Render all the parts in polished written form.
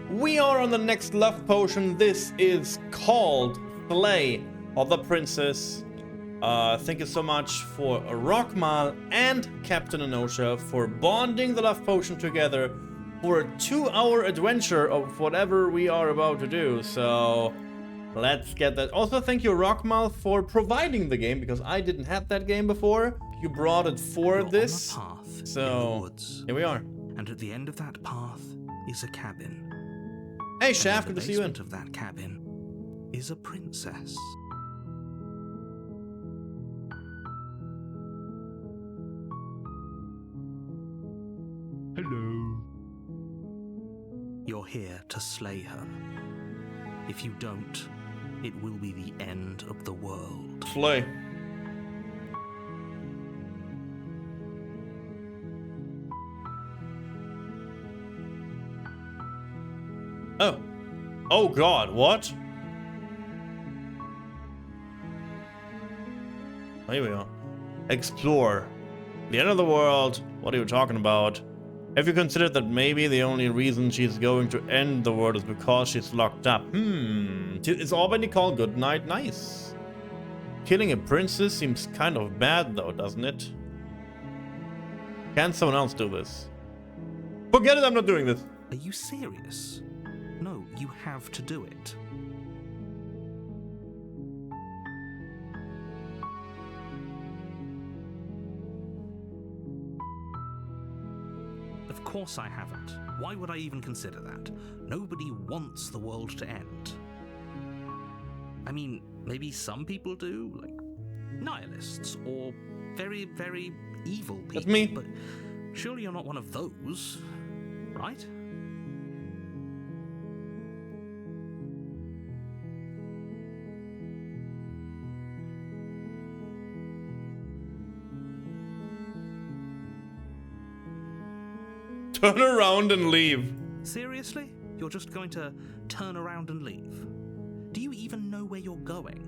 We are on the next love potion. This is called Slay of the Princess. Thank you so much for Rockmal and Captain Anosha for bonding the love potion together for a 2-hour adventure of whatever we are about to do. So let's get that. Also, thank you, Rockmal, for providing the game because I didn't have that game before. You brought it for this. On a path So in the woods, here we are. and at the end of that path is a cabin. Hey, And Shaft, in good the to see you in. basement of that cabin is a princess. Hello. You're here to slay her. If you don't, it will be the end of the world. Slay. Oh. Oh god, what? Oh, here we are. Explore. The end of the world. What are you talking about? Have you considered that maybe the only reason she's going to end the world is because she's locked up? It's already called good night. Nice. Killing a princess seems kind of bad though, doesn't it? Can someone else do this? Forget it, I'm not doing this. Are you serious? No, you have to do it. Of course I haven't. Why would I even consider that? Nobody wants the world to end. I mean, maybe some people do, like nihilists or very, very evil people. That's me. But surely you're not one of those, right? Turn around and leave. Seriously? You're just going to turn around and leave? Do you even know where you're going?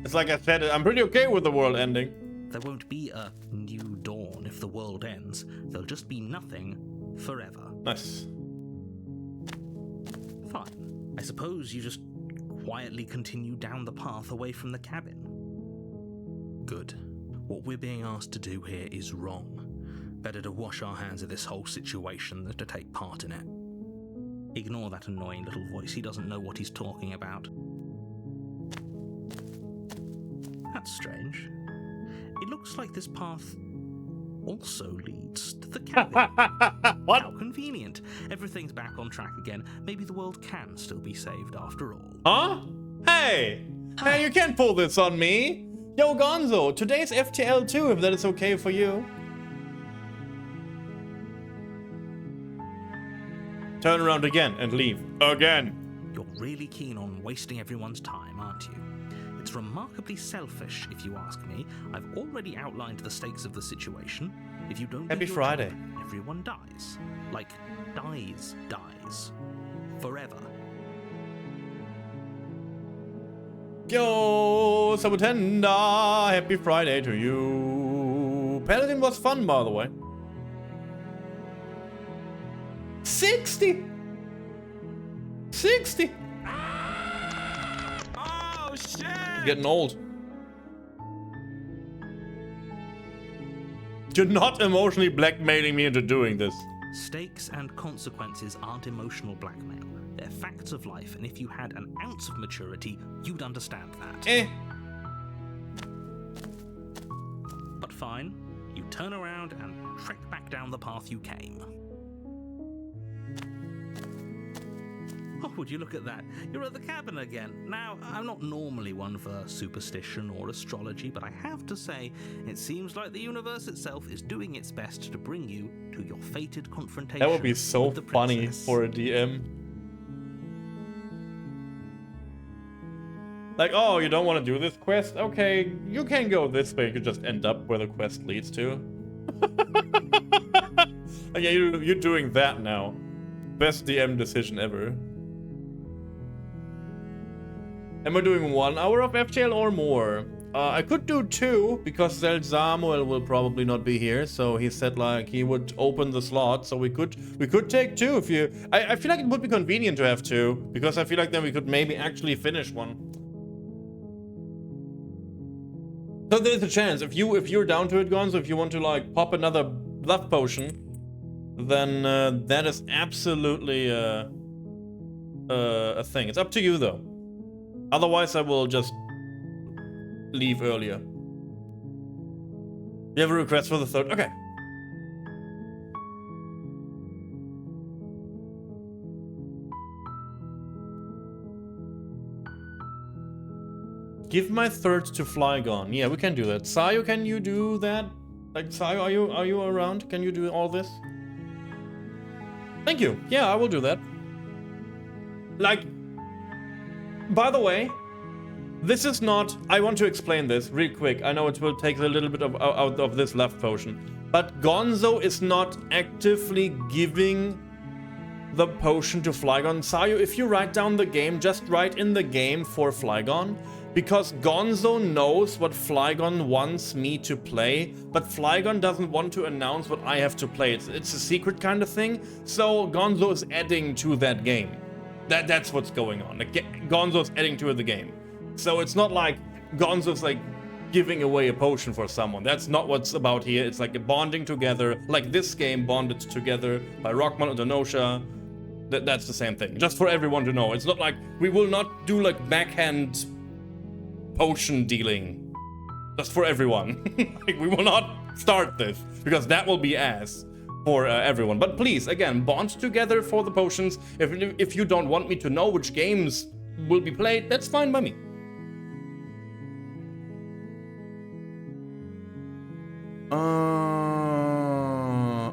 It's like I said, I'm pretty okay with the world ending. There won't be a new dawn if the world ends. There'll just be nothing forever. Nice. Fine. I suppose you just quietly continue down the path away from the cabin. Good. What we're being asked to do here is wrong. Better to wash our hands of this whole situation than to take part in it. Ignore that annoying little voice. He doesn't know what he's talking about. That's strange. It looks like this path also leads to the cabin. What? How convenient. Everything's back on track again. Maybe the world can still be saved after all. Huh? Hey! Hey, you can't pull this on me! Yo, Gonzo, today's FTL too, if that is okay for you. Turn around again and leave. Again. You're really keen on wasting everyone's time, aren't you? It's remarkably selfish, if you ask me. I've already outlined the stakes of the situation. If you don't Happy do your Friday. job, everyone dies. Like, dies. Forever. Yo, Sabutenda, happy Friday to you. Paladin was fun, by the way. 60! 60! Oh shit! Getting old. You're not emotionally blackmailing me into doing this. Stakes and consequences aren't emotional blackmail. They're facts of life, and if you had an ounce of maturity, you'd understand that. But fine, you turn around and trek back down the path you came. Oh, would you look at that? You're at the cabin again. Now, I'm not normally one for superstition or astrology, but I have to say, it seems like the universe itself is doing its best to bring you to your fated confrontation. That would be so with the funny princess. for a DM. Like, oh, you don't want to do this quest? Okay, you can go this way. You could just end up where the quest leads to. Yeah, you're doing that now. Best DM decision ever. Am I doing 1 hour of FTL or more? I could do 2 because Samuel will probably not be here, so he said like he would open the slot, so we could take 2 if you. I feel like it would be convenient to have 2 because I feel like then we could maybe actually finish one. So there's a chance if you're down to it, Gonzo, if you want to like pop another bluff potion, then that is absolutely a thing. It's up to you though. Otherwise, I will just leave earlier. You have a request for the 3rd? Okay. Give my 3rd to Flygon. Yeah, we can do that. Sayo, can you do that? Like, Sayo, are you around? Can you do all this? Thank you. Yeah, I will do that. Like, by the way, this is not... I want to explain this real quick. I know it will take a little bit out of this left potion. But Gonzo is not actively giving the potion to Flygon. Sayo, if you write down the game, just write in the game for Flygon. Because Gonzo knows what Flygon wants me to play, but Flygon doesn't want to announce what I have to play. It's a secret kind of thing. So Gonzo is adding to that game. That's what's going on. Like, Gonzo's adding to the game. So it's not like Gonzo's like giving away a potion for someone. That's not what's about here. It's like a bonding together, like this game bonded together by Rockman and Danosha. That's the same thing. Just for everyone to know. It's not like we will not do like backhand potion dealing. Just for everyone. Like, we will not start this because that will be ass for everyone. But please, again, bond together for the potions. If you don't want me to know which games will be played, that's fine by me.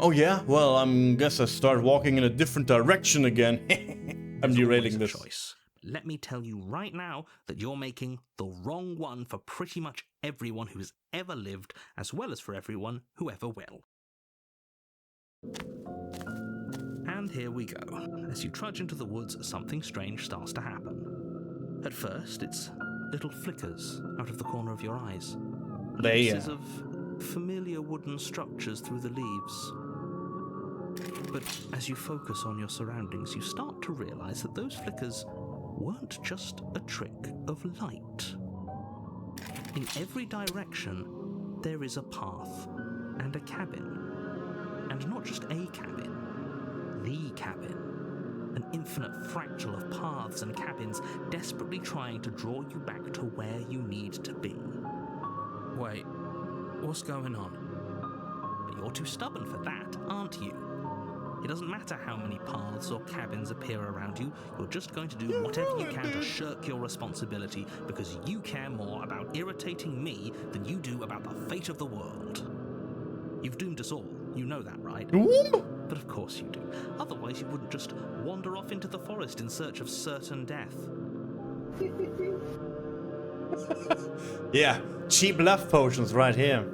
Oh yeah? Well, I'm guess I start walking in a different direction again. I'm derailing this. Choice. Let me tell you right now that you're making the wrong one for pretty much everyone who has ever lived, as well as for everyone who ever will. And here we go. As you trudge into the woods, something strange starts to happen. At first, it's little flickers out of the corner of your eyes. Glimpses of familiar wooden structures through the leaves. But as you focus on your surroundings, you start to realize that those flickers weren't just a trick of light. In every direction, there is a path and a cabin. And not just a cabin, the cabin. An infinite fractal of paths and cabins desperately trying to draw you back to where you need to be. Wait, what's going on? But you're too stubborn for that, aren't you? It doesn't matter how many paths or cabins appear around you, you're just going to do whatever you can to shirk your responsibility because you care more about irritating me than you do about the fate of the world. You've doomed us all, you know that, right? But of course you do. Otherwise you wouldn't just wander off into the forest in search of certain death. Yeah, cheap bluff potions right here.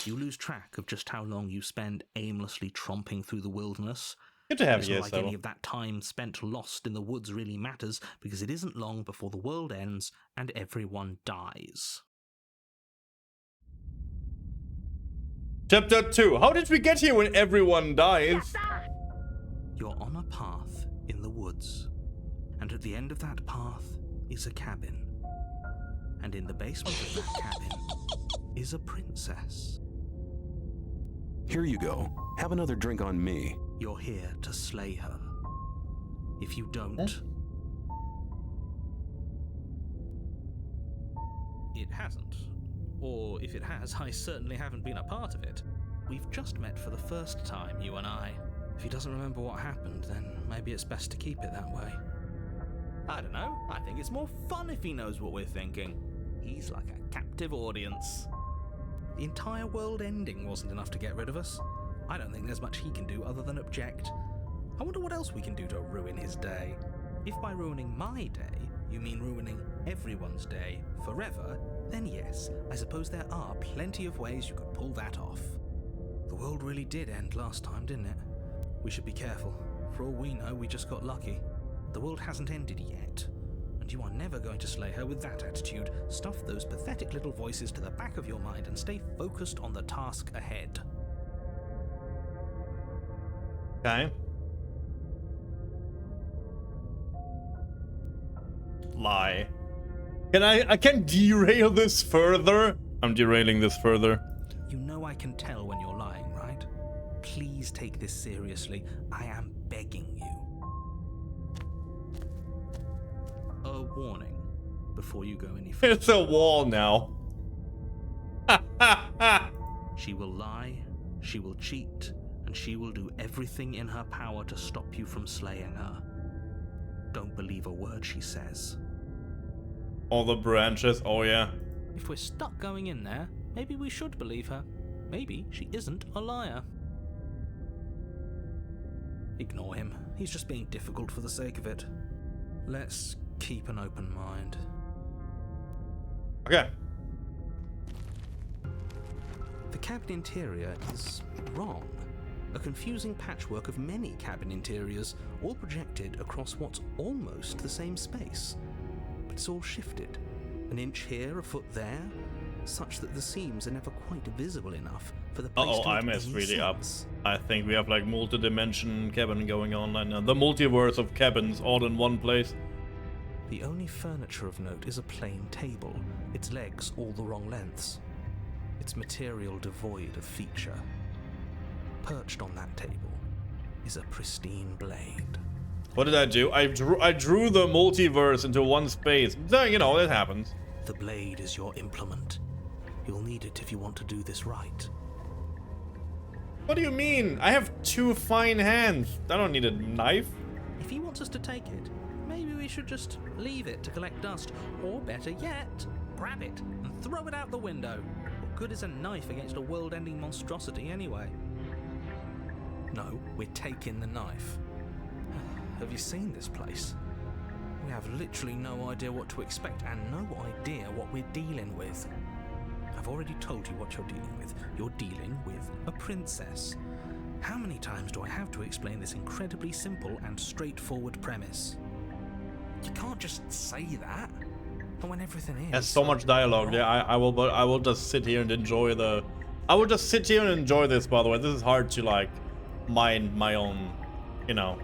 You lose track of just how long you spend aimlessly tromping through the wilderness. Good to have it's you, not like any of that time spent lost in the woods really matters, because it isn't long before the world ends and everyone dies. Chapter 2. How did we get here when everyone dies? You're on a path in the woods, and at the end of that path is a cabin. And in the basement of that cabin is a princess. Here you go. Have another drink on me. You're here to slay her. If you don't... It hasn't. Or if it has, I certainly haven't been a part of it. We've just met for the first time, you and I. If he doesn't remember what happened, then maybe it's best to keep it that way. I don't know. I think it's more fun if he knows what we're thinking. He's like a captive audience. The entire world ending wasn't enough to get rid of us. I don't think there's much he can do other than object. I wonder what else we can do to ruin his day. If by ruining my day, you mean ruining everyone's day forever, then yes, I suppose there are plenty of ways you could pull that off. The world really did end last time, didn't it? We should be careful. For all we know, we just got lucky. The world hasn't ended yet, and you are never going to slay her with that attitude. Stuff those pathetic little voices to the back of your mind and stay focused on the task ahead. Okay. Lie. I can derail this further? I'm derailing this further. You know I can tell when you're lying, right? Please take this seriously. I am begging you. A warning before you go any further. It's a wall now. She will lie, she will cheat, and she will do everything in her power to stop you from slaying her. Don't believe a word she says. All the branches, oh yeah. If we're stuck going in there, maybe we should believe her. Maybe she isn't a liar. Ignore him. He's just being difficult for the sake of it. Let's keep an open mind. Okay. The cabin interior is wrong. A confusing patchwork of many cabin interiors, all projected across what's almost the same space. But it's all shifted. An inch here, a foot there, such that the seams are never quite visible enough for the place to I make messed any really up. sense. I think we have like multi-dimension cabin going on right now. The multiverse of cabins all in one place. The only furniture of note is a plain table, its legs all the wrong lengths. Its material devoid of feature. Perched on that table is a pristine blade. What did I do? I drew the multiverse into one space. You know, it happens. The blade is your implement. You'll need it if you want to do this right. What do you mean? I have 2 fine hands. I don't need a knife. If he wants us to take it, maybe we should just leave it to collect dust. Or better yet, grab it and throw it out the window. What good is a knife against a world-ending monstrosity anyway? No, we're taking the knife. Have you seen this place? We have literally no idea what to expect and no idea what we're dealing with. I've already told you what you're dealing with. You're dealing with a princess. How many times do I have to explain this incredibly simple and straightforward premise? You can't just say that. And when everything is... There's so much dialogue. Yeah, I will just sit here and enjoy the... I will just sit here and enjoy this, by the way. This is hard to, like, mind my own, you know.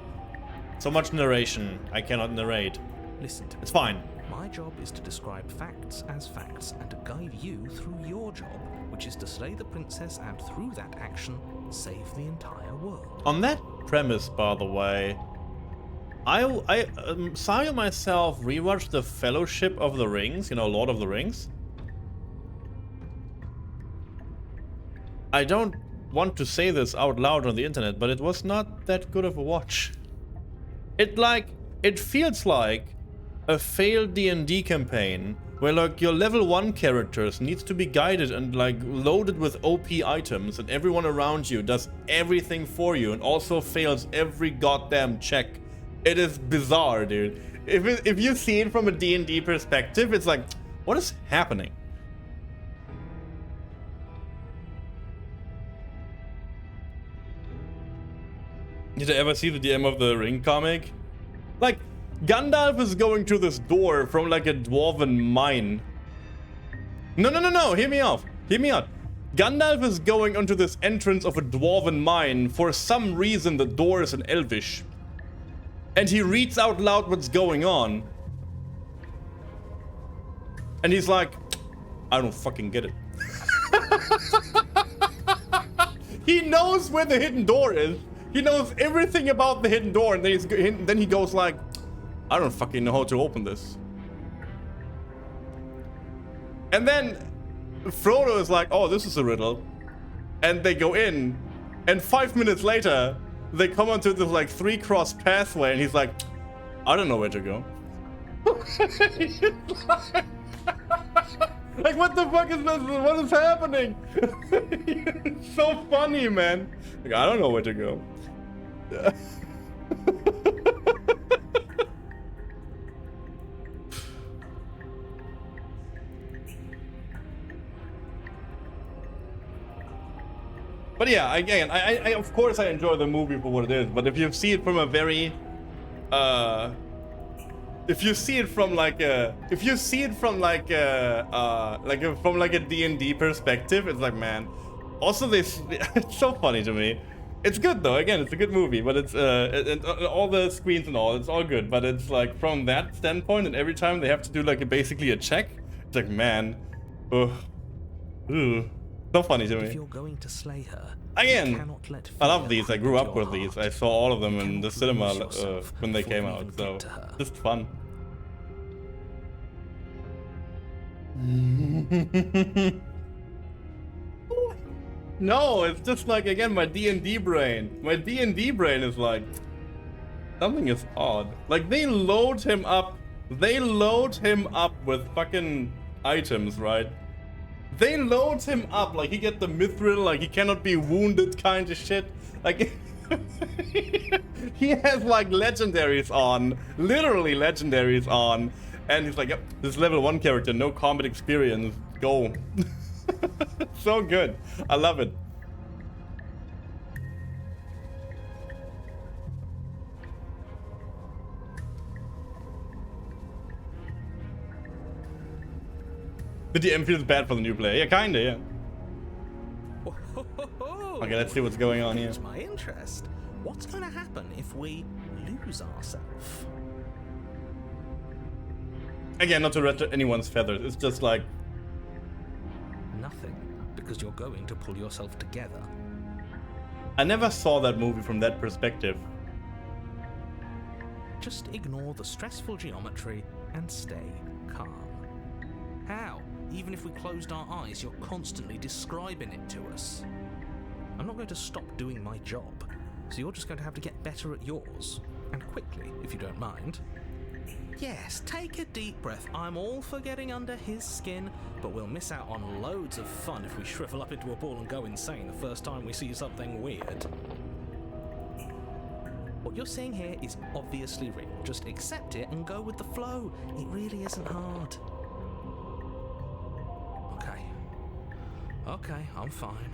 So much narration. I cannot narrate. Listen to me. It's fine. My job is to describe facts as facts and to guide you through your job, which is to slay the princess and through that action, save the entire world. On that premise, by the way, I saw you myself rewatch the Fellowship of the Rings, you know, Lord of the Rings. I don't want to say this out loud on the internet, but it was not that good of a watch. It feels like a failed D&D campaign where like your level 1 characters needs to be guided and like loaded with OP items and everyone around you does everything for you and also fails every goddamn check. It is bizarre, dude. If you see it from a D&D perspective, it's like, what is happening? Did I ever see the DM of the Ring comic? Like, Gandalf is going to this door from like a dwarven mine. No, hear me out. Hear me out. Gandalf is going onto this entrance of a dwarven mine. For some reason, the door is in Elvish. And he reads out loud what's going on. And he's like, I don't fucking get it. He knows where the hidden door is. He knows everything about the hidden door, and then he goes like, I don't fucking know how to open this. And then Frodo is like, oh, this is a riddle. And they go in, and 5 minutes later, they come onto this like 3-cross pathway, and he's like, I don't know where to go. Like, what the fuck is this? What is happening? It's so funny, man. Like, I don't know where to go. But yeah, again, I of course I enjoy the movie for what it is, but if you see it from a very if you see it from like a, from like a D&D perspective, it's like, man. Also, this it's so funny to me. It's good though. Again, it's a good movie, but it's and all the screens and all, it's all good. But it's like from that standpoint, and every time they have to do like basically a check, it's like, man, ugh, so funny to me. If you're going to slay her, Again, you cannot let I love fear these. I creep grew into up your with these. heart. I saw all of them You in the cannot cinema lose yourself when they before came you out. even So get to her. just fun. No, it's just like, again, my D&D brain. My D&D brain is like, something is odd. Like, they load him up with fucking items, right? They load him up like he get the mithril, like he cannot be wounded kind of shit. Like, he has like legendaries on, literally legendaries on, and he's like, yep, this level 1 character, no combat experience, go. So good. I love it. The DM feels bad for the new player. Yeah, kinda, yeah. Okay, let's see what's going on here. Piques my interest. What's going to happen if we lose ourselves? Again, not to ruffle anyone's feathers. It's just like, Nothing, because you're going to pull yourself together. I never saw that movie from that perspective. Just ignore the stressful geometry and stay calm. How? Even if we closed our eyes, you're constantly describing it to us. I'm not going to stop doing my job, so you're just going to have to get better at yours. And quickly, if you don't mind. Yes, take a deep breath. I'm all for getting under his skin, but we'll miss out on loads of fun if we shrivel up into a ball and go insane the first time we see something weird. What you're seeing here is obviously real. Just accept it and go with the flow. It really isn't hard. Okay, I'm fine.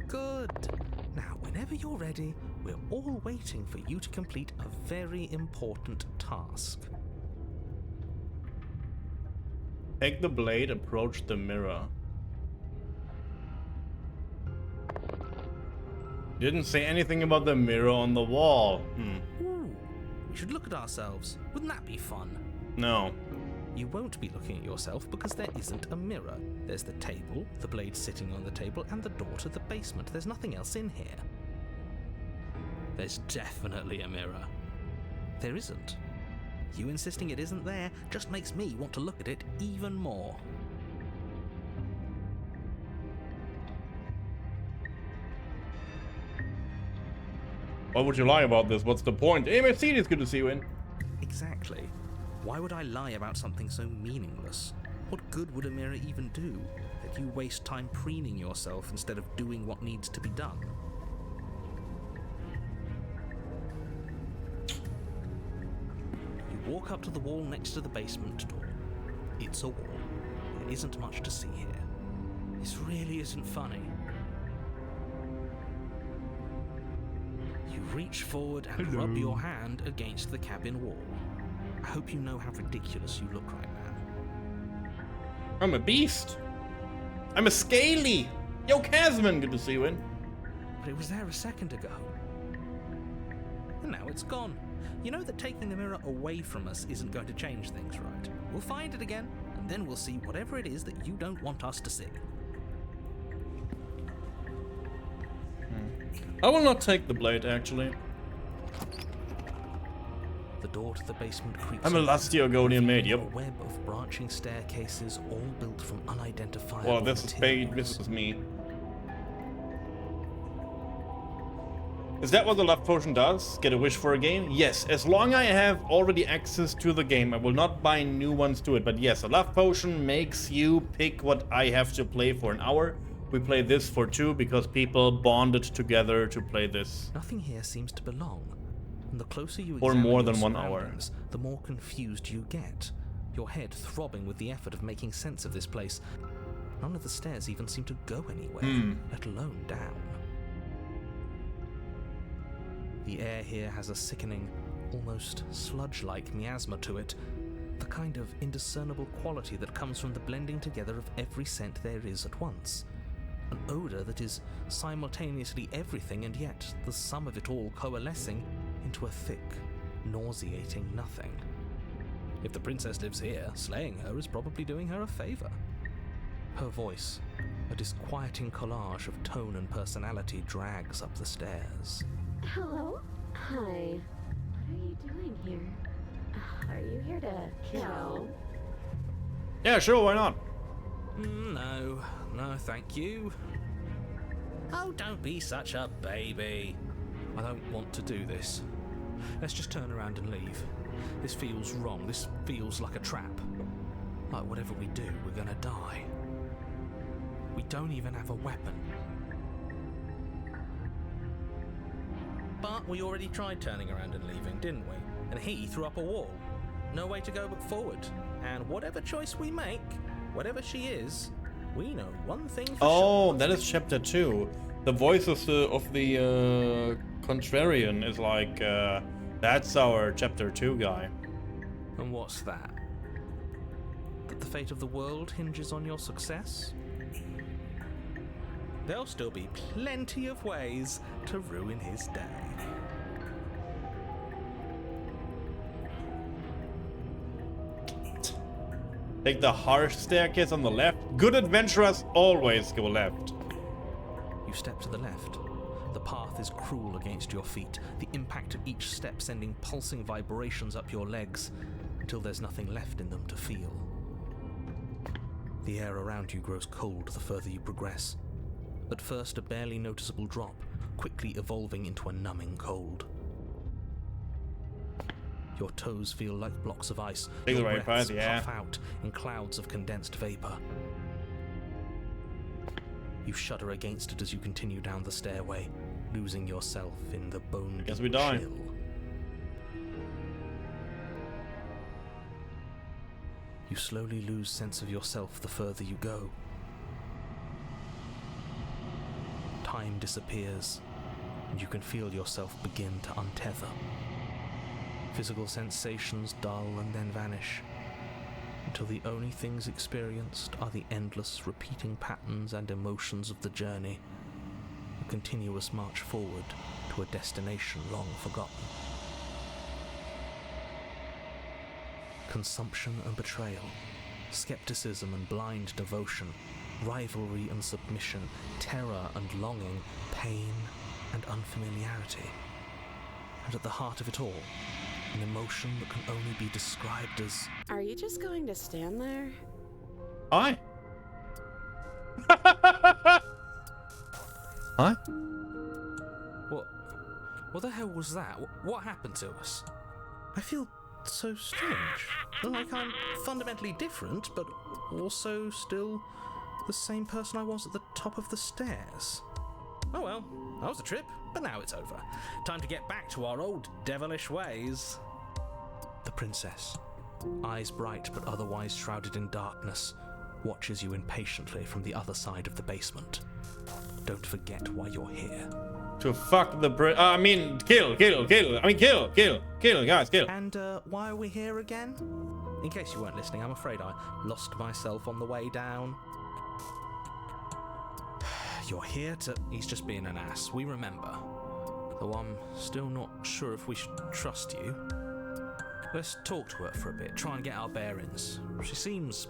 Good. Now, whenever you're ready, we're all waiting for you to complete a very important task. Take the blade, approach the mirror. Didn't say anything about the mirror on the wall. Ooh, we should look at ourselves. Wouldn't that be fun? No. You won't be looking at yourself because there isn't a mirror. There's the table, the blade sitting on the table, and the door to the basement. There's nothing else in here. There's definitely a mirror. There isn't. You insisting it isn't there just makes me want to look at it even more. Why would you lie about this? What's the point? Hey, Mercedes, good to see you in. Exactly. Why would I lie about something so meaningless? What good would a mirror even do? That you waste time preening yourself instead of doing what needs to be done. You walk up to the wall next to the basement door. It's a wall. There isn't much to see here. This really isn't funny. You reach forward and rub your hand against the cabin wall. I hope you know how ridiculous you look right now. I'm a beast. I'm a scaly. Yo, Casman, good to see you in. But it was there a second ago. And now it's gone. You know that taking the mirror away from us isn't going to change things, right? We'll find it again, and then we'll see whatever it is that you don't want us to see. I will not take the blade, actually. The door to the basement creaks. I'm a lusty Argonian maid, yep. A web of branching staircases, all built from unidentifiable Well, this is paid, materials. this is me. Is that what the love potion does? Get a wish for a game? Yes, as long as I have already access to the game, I will not buy new ones to it. But yes, a love potion makes you pick what I have to play for an hour. We play this for 2 because people bonded together to play this. Nothing here seems to belong. And the closer you Or examine more your than 1 hour. surroundings, the more confused you get. Your head throbbing with the effort of making sense of this place. None of the stairs even seem to go anywhere, let alone down. The air here has a sickening, almost sludge-like miasma to it, the kind of indiscernible quality that comes from the blending together of every scent there is at once. An odour that is simultaneously everything and yet the sum of it all coalescing into a thick, nauseating nothing. If the princess lives here, slaying her is probably doing her a favour. Her voice, a disquieting collage of tone and personality, drags up the stairs. Hello? Hi. What are you doing here? Are you here to kill? Yeah, sure, why not? No, thank you. Oh, don't be such a baby. I don't want to do this. Let's just turn around and leave. This feels wrong. This feels like a trap. Like whatever we do, we're gonna die. We don't even have a weapon. But we already tried turning around and leaving, didn't we? And he threw up a wall. No way to go but forward. And whatever choice we make, whatever she is, we know one thing for sure. That is chapter 2. The voice of the contrarian is like, that's our chapter 2 guy. And what's that? That the fate of the world hinges on your success? There'll still be plenty of ways to ruin his day. Take the harsh staircase on the left. Good adventurers always go left. You step to the left. The path is cruel against your feet, the impact of each step sending pulsing vibrations up your legs until there's nothing left in them to feel. The air around you grows cold the further you progress. At first a barely noticeable drop, quickly evolving into a numbing cold. Your toes feel like blocks of ice. Your breaths puff out in clouds of condensed vapor. You shudder against it as you continue down the stairway, losing yourself in the bone-deep chill. You slowly lose sense of yourself the further you go. Time disappears, and you can feel yourself begin to untether. Physical sensations dull and then vanish, until the only things experienced are the endless repeating patterns and emotions of the journey, a continuous march forward to a destination long forgotten. Consumption and betrayal, skepticism and blind devotion, rivalry and submission, terror and longing, pain and unfamiliarity. And at the heart of it all, an emotion that can only be described as... Are you just going to stand there? Hi. Hi? What the hell was that? What happened to us? I feel so strange. Like I'm fundamentally different, but also still the same person I was at the top of the stairs. Oh well, that was a trip, but now it's over. Time to get back to our old devilish ways. The princess, eyes bright but otherwise shrouded in darkness, watches you impatiently from the other side of the basement. Don't forget why you're here. To fuck the kill, guys, kill. And why are we here again? In case you weren't listening, I'm afraid I lost myself on the way down. You're here to... He's just being an ass, we remember. Though I'm still not sure if we should trust you. Let's talk to her for a bit, try and get our bearings. She seems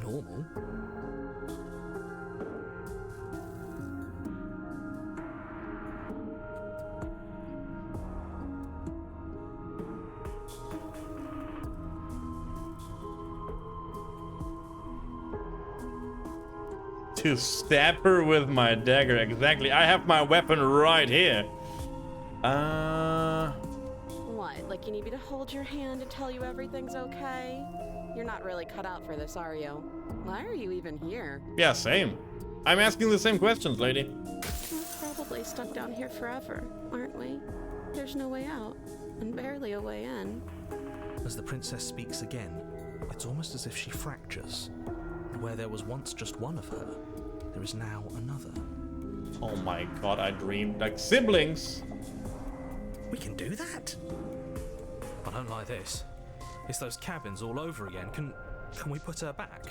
normal. To stab her with my dagger, exactly. I have my weapon right here. What, like you need me to hold your hand and tell you everything's okay? You're not really cut out for this, are you? Why are you even here? Yeah, same. I'm asking the same questions, lady. We're probably stuck down here forever, aren't we? There's no way out, and barely a way in. As the princess speaks again, it's almost as if she fractures. Where there was once just one of her, there is now another. Oh my god, I dreamed like siblings. We can do that? don't like this. It's those cabins all over again. Can we put her back?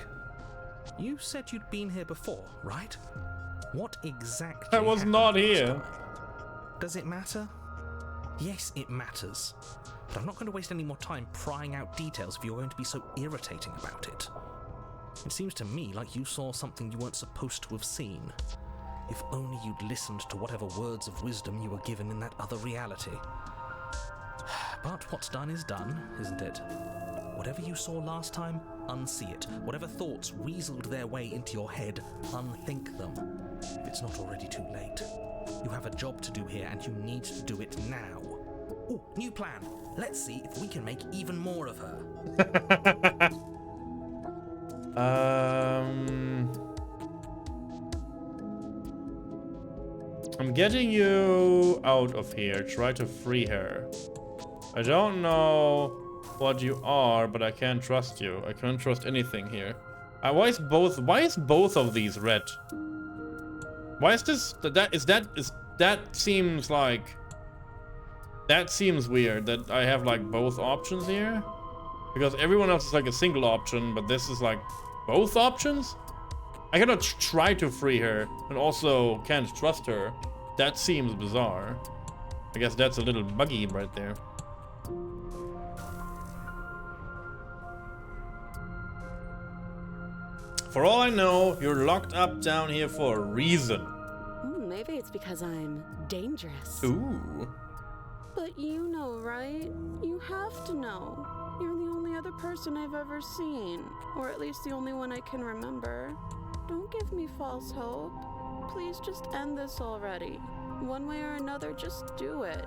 You said you'd been here before, right? What exactly I was happened not last here. time? Does it matter? Yes, it matters. But I'm not going to waste any more time prying out details if you're going to be so irritating about it. It seems to me like you saw something you weren't supposed to have seen. If only you'd listened to whatever words of wisdom you were given in that other reality. But what's done is done, isn't it? Whatever you saw last time, unsee it. Whatever thoughts weaseled their way into your head, unthink them. If it's not already too late. You have a job to do here, and you need to do it now. Ooh, new plan. Let's see if we can make even more of her. I'm getting you out of here. Try to free her. I don't know what you are, but I can't trust you. I can't trust anything here. Why is both of these red? Why is this that seems like that seems weird that I have like both options here? Because everyone else is like a single option, but this is like both options? I cannot try to free her and also can't trust her. That seems bizarre. I guess that's a little buggy right there. For all I know, you're locked up down here for a reason. Maybe it's because I'm dangerous. Ooh. But you know, right? You have to know. You're the only other person I've ever seen. Or at least the only one I can remember. Don't give me false hope. Please just end this already. One way or another, just do it.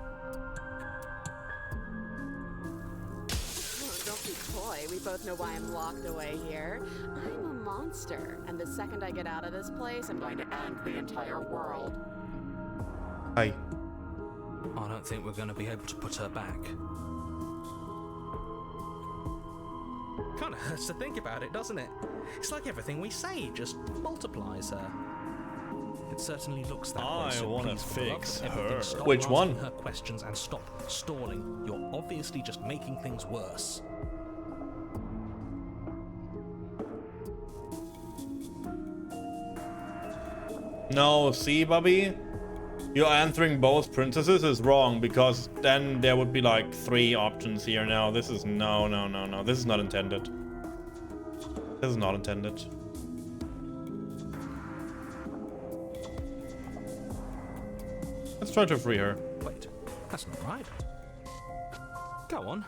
Don't be coy. We both know why I'm locked away here. I'm a monster, and the second I get out of this place, I'm going to end the entire world. Hi. I don't think we're going to be able to put her back. Kind of hurts to think about it, doesn't it? It's like everything we say just multiplies her. It certainly looks that way. I so wanna please, for the love fix of everything, her. stop Which asking one? her questions and stop stalling. You're obviously just making things worse. No, see, Bobby? You're answering both princesses is wrong, because then there would be like 3 options here now. This is no. This is not intended. This is not intended. Let's try to free her. Wait, that's not right. Go on.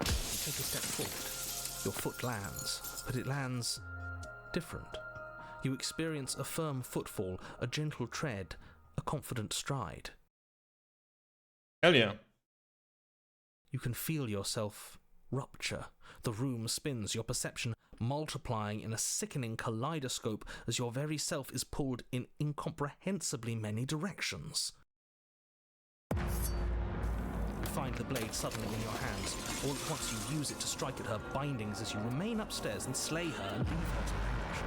Take a step forward. Your foot lands, but it lands different. You experience a firm footfall, a gentle tread, a confident stride. Hell yeah. You can feel yourself rupture. The room spins, your perception multiplying in a sickening kaleidoscope as your very self is pulled in incomprehensibly many directions. You find the blade suddenly in your hands. All at once you use it to strike at her bindings as you remain upstairs and slay her and leave her to languish.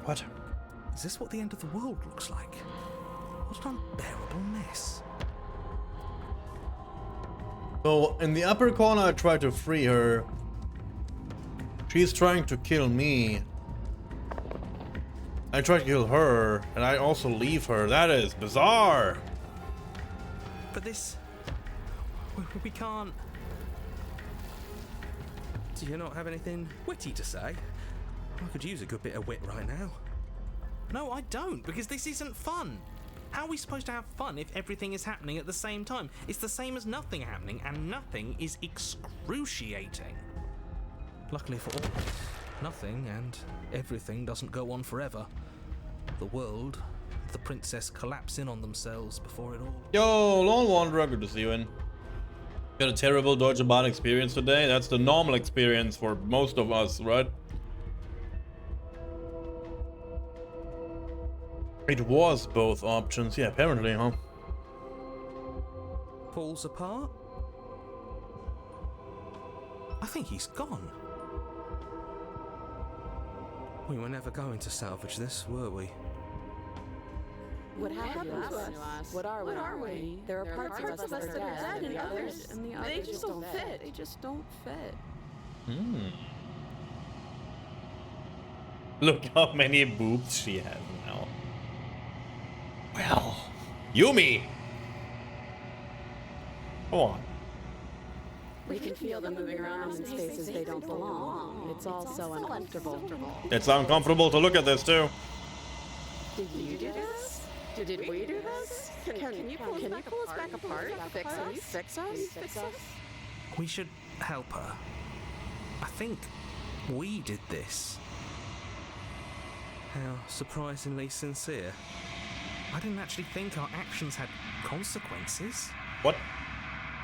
What? Is this what the end of the world looks like? What an unbearable mess. So, in the upper corner, I try to free her. She's trying to kill me. I try to kill her, and I also leave her. That is bizarre. But this... we can't... Do you not have anything witty to say? I could use a good bit of wit right now. No, I don't, because this isn't fun. How are we supposed to have fun if everything is happening at the same time? It's the same as nothing happening, and nothing is excruciating. Luckily for all, nothing and everything doesn't go on forever. The world, the princess collapse in on themselves before it all... Yo, Lone Wanderer, good to see you in. Got a terrible Deutsche Bahn experience today. That's the normal experience for most of us, right? It was both options, yeah, apparently, huh? Falls apart? I think he's gone. We were never going to salvage this, were we? What happened to us? What are we? There are parts of us that are dead, and the others, they just don't fit. They just don't fit. Look how many boobs she has now. Well, Yumi! Come on. We can feel them moving around in spaces they don't belong. It's all so uncomfortable. It's uncomfortable to look at this too. Did you do this? Did we do this? Can you pull us back apart? Fix us? We should help her. I think we did this. How surprisingly sincere. I didn't actually think our actions had consequences. What?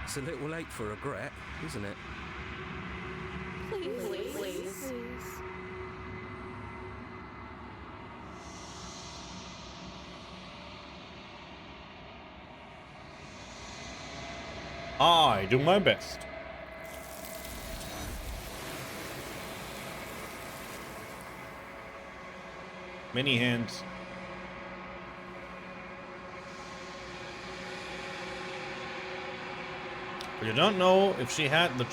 It's a little late for regret, isn't it? Please. I do my best. Many hands. But you don't know if she had the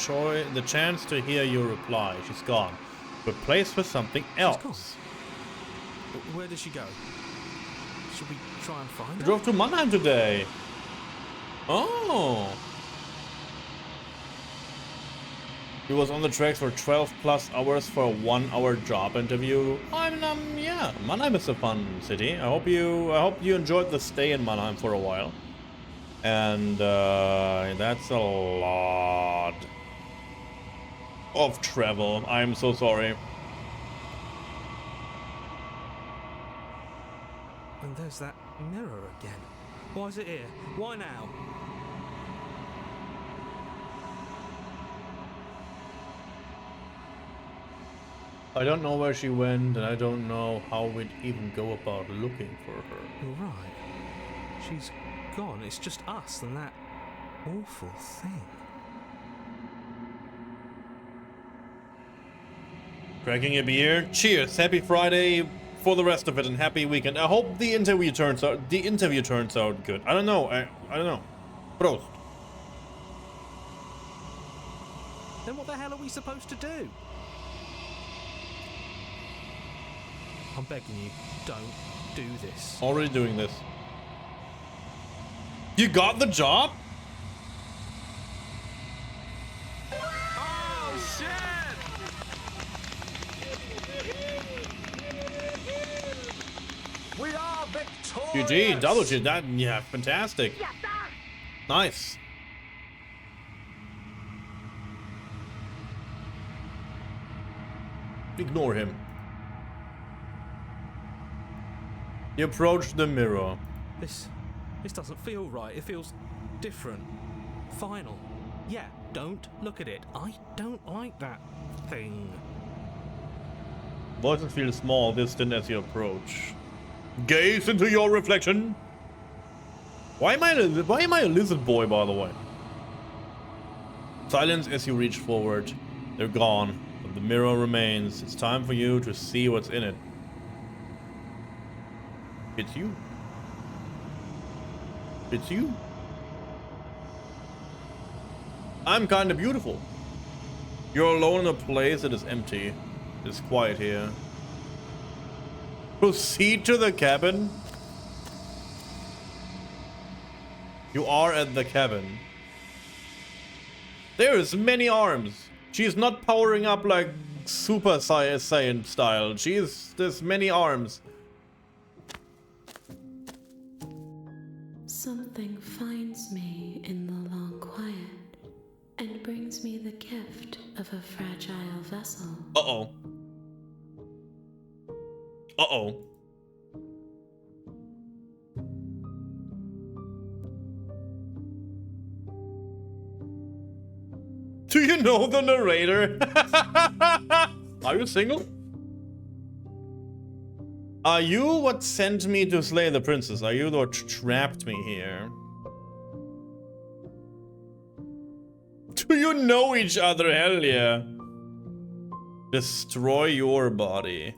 chance to hear your reply. She's gone. Replaced with something else. Where did she go? Should we try and find I her? drove to Mannheim today. Oh. He was on the tracks for 12 plus hours for a 1 hour job interview. Yeah, Mannheim is a fun city. I hope you enjoyed the stay in Mannheim for a while. And that's a lot of travel. I'm so sorry. And there's that mirror again. Why is it here? Why now? I don't know where she went, and I don't know how we'd even go about looking for her. Right. She's gone. It's just us and that awful thing. Cracking a beer. Cheers. Happy Friday for the rest of it, and happy weekend. I hope the interview turns out good. I don't know. I don't know. Prost. Then what the hell are we supposed to do? I'm begging you, don't do this. Already doing this. You got the job? Oh shit! We are victorious! GG, double G, yeah, fantastic. Nice. Ignore him. He approached the mirror. This doesn't feel right. It feels different. Final. Yeah, don't look at it. I don't like that thing. Voices feel small, distant as you approach. Gaze into your reflection. Why am I a lizard boy, by the way? Silence as you reach forward. They're gone, but the mirror remains. It's time for you to see what's in it. It's you. It's you. I'm kinda beautiful. You're alone in a place that is empty. It's quiet here. Proceed to the cabin. You are at the cabin. There's many arms. She's not powering up like Super Saiyan style. There's many arms. Something finds me in the long quiet and brings me the gift of a fragile vessel. Uh-oh. Uh-oh. Do you know the narrator? Are you single? Are you what sent me to slay the princess? Are you what trapped me here? Do you know each other? Hell yeah. Destroy your body.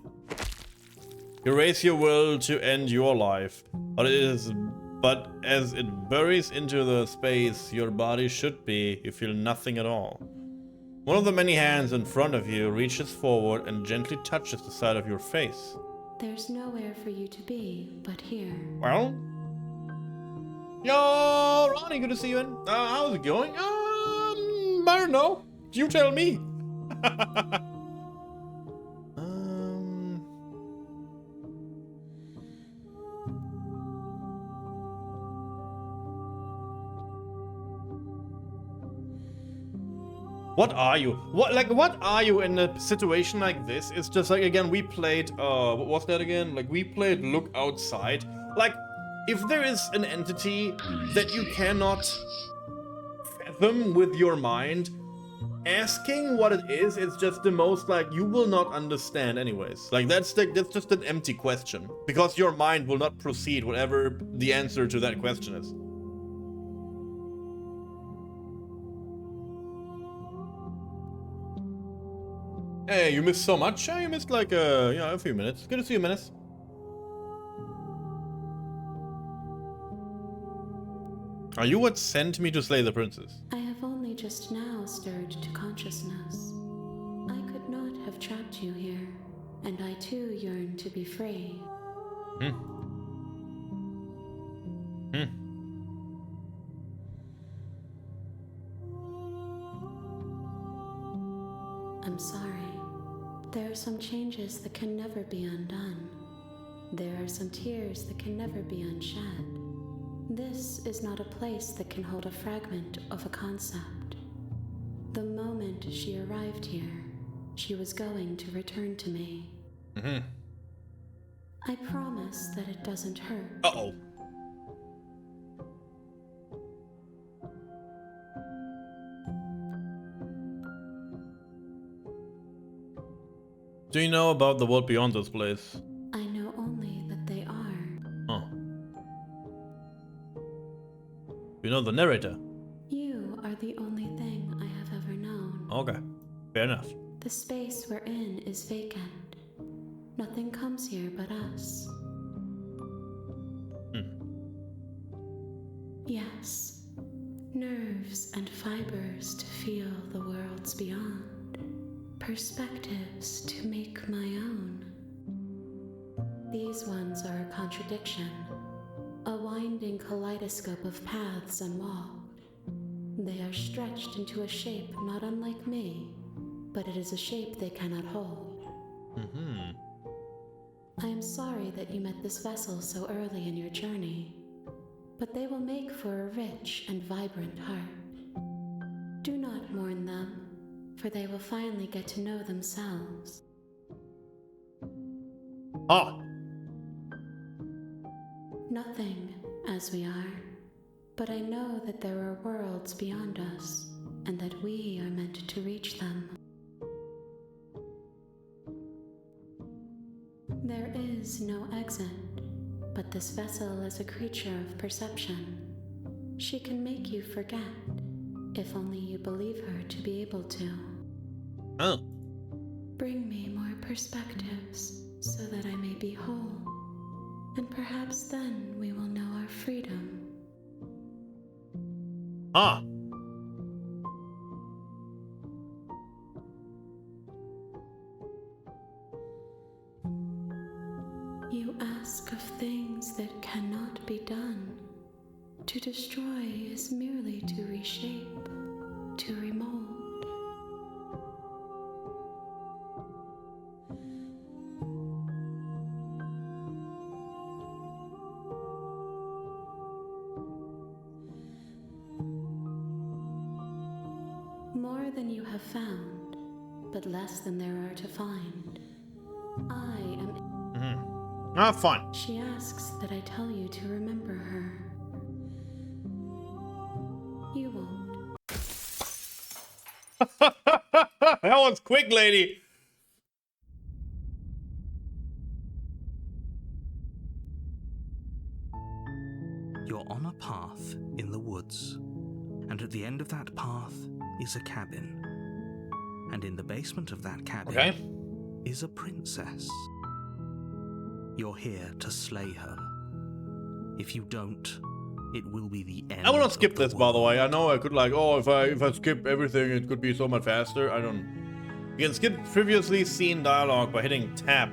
Erase your will to end your life. But as it buries into the space your body should be, you feel nothing at all. One of the many hands in front of you reaches forward and gently touches the side of your face. There's nowhere for you to be but here. Well? Yo, Ronnie, good to see you in. How's it going? I don't know. You tell me. What are you? What are you in a situation like this? It's just like, again, we played, what was that again? Like, we played Look Outside. Like, if there is an entity that you cannot fathom with your mind, asking what it is just the most, like, you will not understand anyways. Like, that's just an empty question. Because your mind will not proceed whatever the answer to that question is. Hey, you missed so much? You missed like a few minutes. Good to see you, Menace. Are you what sent me to slay the princess? I have only just now stirred to consciousness. I could not have trapped you here, and I too yearn to be free. I'm sorry. There are some changes that can never be undone. There are some tears that can never be unshed. This is not a place that can hold a fragment of a concept. The moment she arrived here, she was going to return to me. I promise that it doesn't hurt. Uh-oh. Do you know about the world beyond this place? I know only that they are. Oh. You know the narrator? You are the only thing I have ever known. Okay, fair enough. The space we're in is vacant. Nothing comes here but us. Yes, nerves and fibers to feel the worlds beyond. Perspectives to make my own. These ones are a contradiction, a winding kaleidoscope of paths unwalked. They are stretched into a shape not unlike me, but it is a shape they cannot hold. I am sorry that you met this vessel so early in your journey, but they will make for a rich and vibrant heart. Do not mourn them, for they will finally get to know themselves. Ah! Nothing as we are, but I know that there are worlds beyond us, and that we are meant to reach them. There is no exit, but this vessel is a creature of perception. She can make you forget, if only you believe her to be able to. Oh. Bring me more perspectives so that I may be whole, and perhaps then we will know our freedom. Ah! You ask of things that cannot be done. To destroy is merely to reshape, to remold. More than you have found, but less than there are to find. I am... Ah, fine. She asks that I tell you to remember her. You won't. That was quick, lady. You're on a path in the woods, and at the end of that path is a cabin. And in the basement of that cabin is a princess. You're here to slay her. If you don't, it will be the end. I will not skip of the this, by the way. I world. know I could like, oh, if I skip everything, it could be so much faster. I don't. You can skip previously seen dialogue by hitting tab.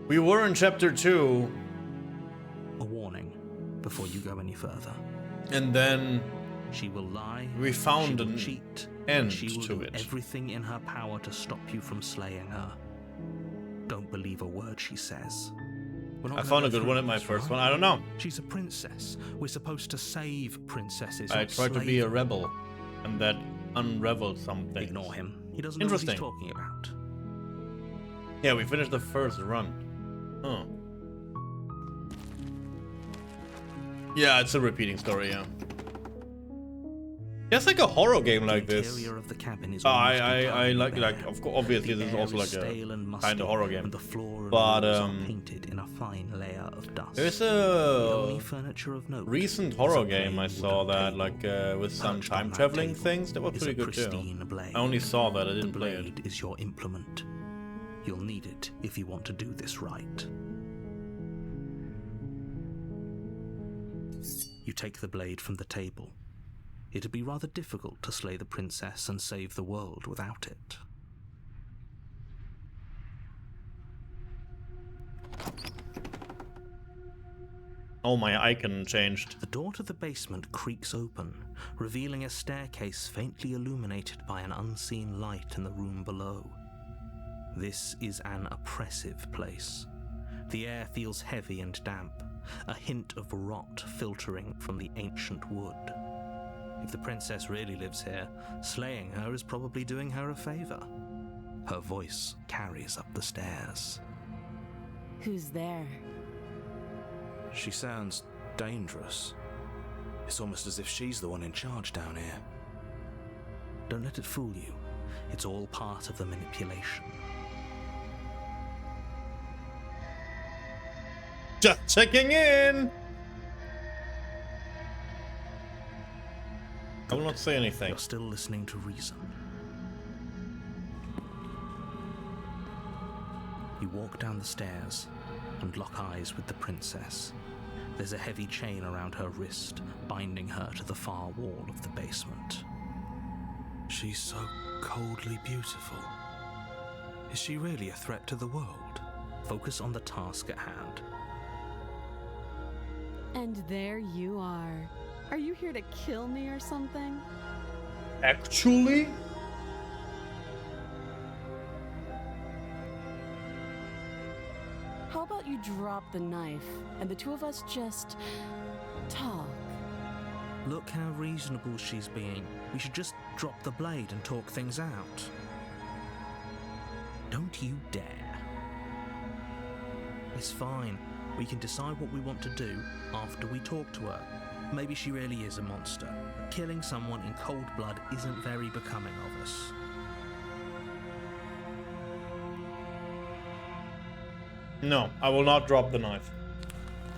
We were in chapter 2, A warning before you go any further. and then She will lie. we found she will an cheat. end She will to do it. everything in her power to stop you from slaying her. Don't believe a word she says. We're not I gonna found go a good through one at my this, first right? one. I don't know. She's a princess. We're supposed to save princesses. I not tried to slay be a them. rebel, and that unraveled something. Ignore him. He doesn't know what he's Interesting. talking about. Yeah, we finished the first run. Huh. Yeah, it's a repeating story, yeah. Yeah, it's like a horror game like the this. interior of the cabin is Oh, almost I entirely like bare. of course, obviously The this is air also like stale a and musty, kind of horror game. and the floor and But, walls are painted in a fine layer of dust. There's The only a furniture of note recent is horror a game I plain saw wooden that table. like with some Perched on time that traveling table things that were is pretty a good too. pristine blade. I only saw that, I The didn't play it. blade is your implement. You'll need it if you want to do this right. You take the blade from the table. It'd be rather difficult to slay the princess and save the world without it. Oh, my icon changed. The door to the basement creaks open, revealing a staircase faintly illuminated by an unseen light in the room below. This is an oppressive place. The air feels heavy and damp, a hint of rot filtering from the ancient wood. If the princess really lives here, slaying her is probably doing her a favor. Her voice carries up the stairs. Who's there? She sounds dangerous. It's almost as if she's the one in charge down here. Don't let it fool you. It's all part of the manipulation. Just checking in! I will not say anything. You're still listening to reason. You walk down the stairs and lock eyes with the princess. There's a heavy chain around her wrist, binding her to the far wall of the basement. She's so coldly beautiful. Is she really a threat to the world? Focus on the task at hand. And there you are. Are you here to kill me or something? Actually? How about you drop the knife and the two of us just talk? Look how reasonable she's being. We should just drop the blade and talk things out. Don't you dare. It's fine. We can decide what we want to do after we talk to her. Maybe she really is a monster. Killing someone in cold blood isn't very becoming of us. No, I will not drop the knife.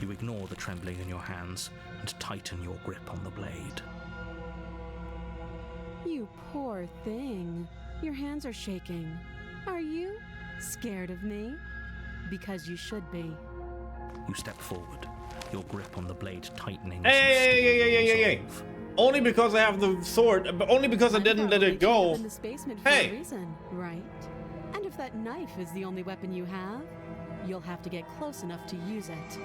You ignore the trembling in your hands and tighten your grip on the blade. You poor thing. Your hands are shaking. Are you scared of me? Because you should be. You step forward, your grip on the blade tightening. Hey. Only because I have the sword, but only because I didn't let it go. In this basement for Hey. a reason, right? And if that knife is the only weapon you have, you'll have to get close enough to use it.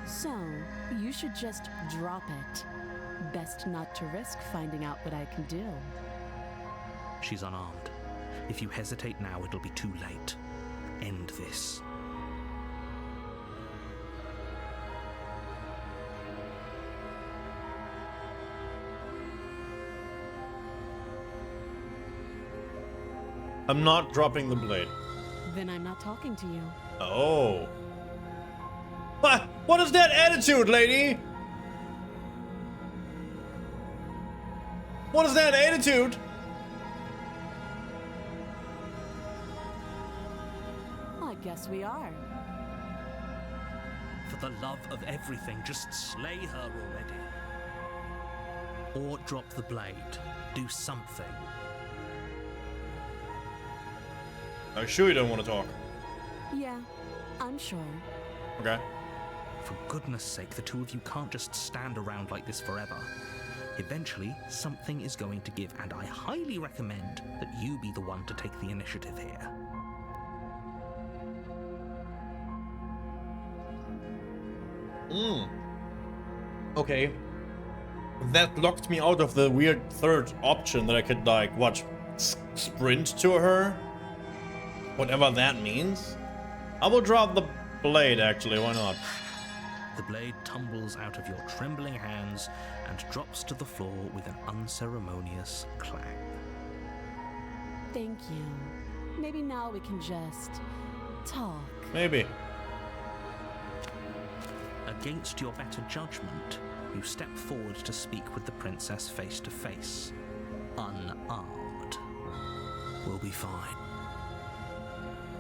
So, you should just drop it. Best not to risk finding out what I can do. She's unarmed. If you hesitate now, it'll be too late. End this. I'm not dropping the blade. Then I'm not talking to you. Oh. What is that attitude, lady? What is that attitude? I guess we are. For the love of everything, just slay her already. Or drop the blade. Do something. Are you sure you don't want to talk? Yeah, I'm sure. Okay. For goodness sake, the two of you can't just stand around like this forever. Eventually, something is going to give, and I highly recommend that you be the one to take the initiative here. Okay. That locked me out of the weird third option that I could, like, what, sprint to her? Whatever that means. I will drop the blade, actually, why not? The blade tumbles out of your trembling hands and drops to the floor with an unceremonious clang. Thank you. Maybe now we can just talk. Maybe. Against your better judgment, you step forward to speak with the princess face to face, unarmed. We'll be fine.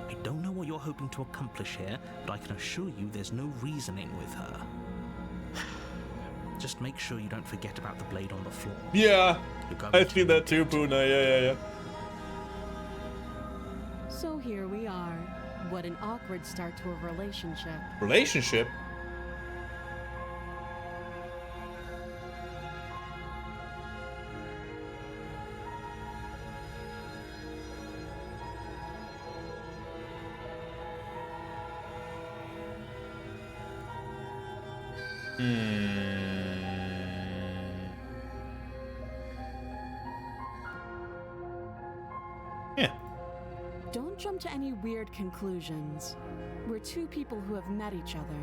I don't know what you're hoping to accomplish here, but I can assure you there's no reasoning with her. Just make sure you don't forget about the blade on the floor. Yeah, You're going I to see that need too, it. Puna. Yeah. So here we are. What an awkward start to a relationship. Relationship? Yeah. Don't jump to any weird conclusions. We're two people who have met each other.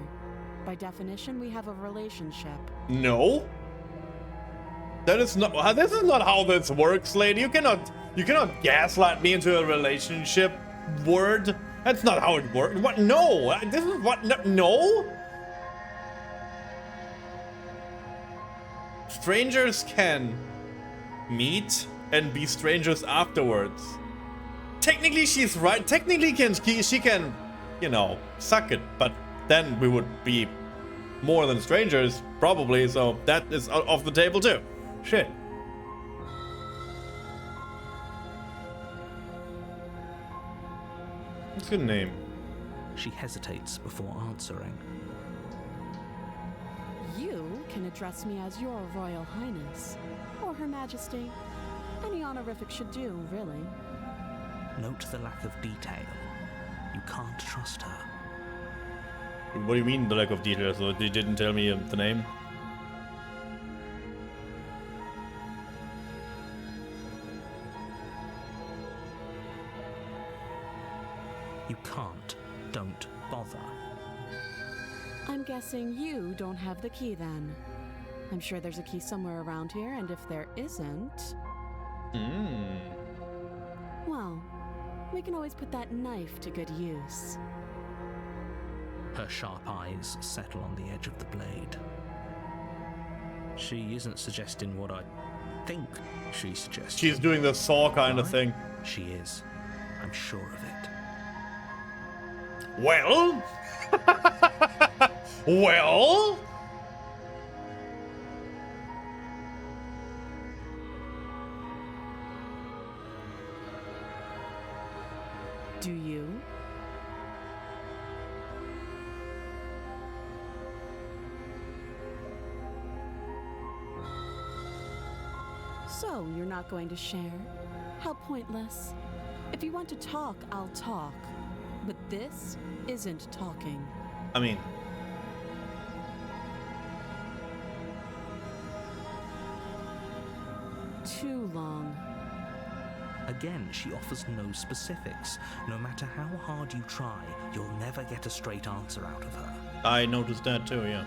By definition, we have a relationship. No. That is not. This is not how this works, lady. You cannot gaslight me into a relationship word. That's not how it works. What? No. This is what? No. Strangers can meet and be strangers afterwards. Technically, she's right. Technically, she can, you know, suck it. But then we would be more than strangers, probably. So that is off the table too. Shit. What's her name? She hesitates before answering. You can address me as your Royal Highness, or Her Majesty. Any honorific should do, really. Note the lack of detail. You can't trust her. What do you mean the lack of details? So they didn't tell me the name? You can't. Don't bother. I'm guessing you don't have the key then. I'm sure there's a key somewhere around here, and if there isn't, well, we can always put that knife to good use. Her sharp eyes settle on the edge of the blade. She isn't suggesting what I think she's suggesting. She's doing the saw kind of Right? thing. She is. I'm sure of it. Well? Well? Do you? So, you're not going to share? How pointless. If you want to talk, I'll talk. But this isn't talking. I mean, Too long. Again, she offers no specifics. No matter how hard you try, you'll never get a straight answer out of her. I noticed that too, yeah.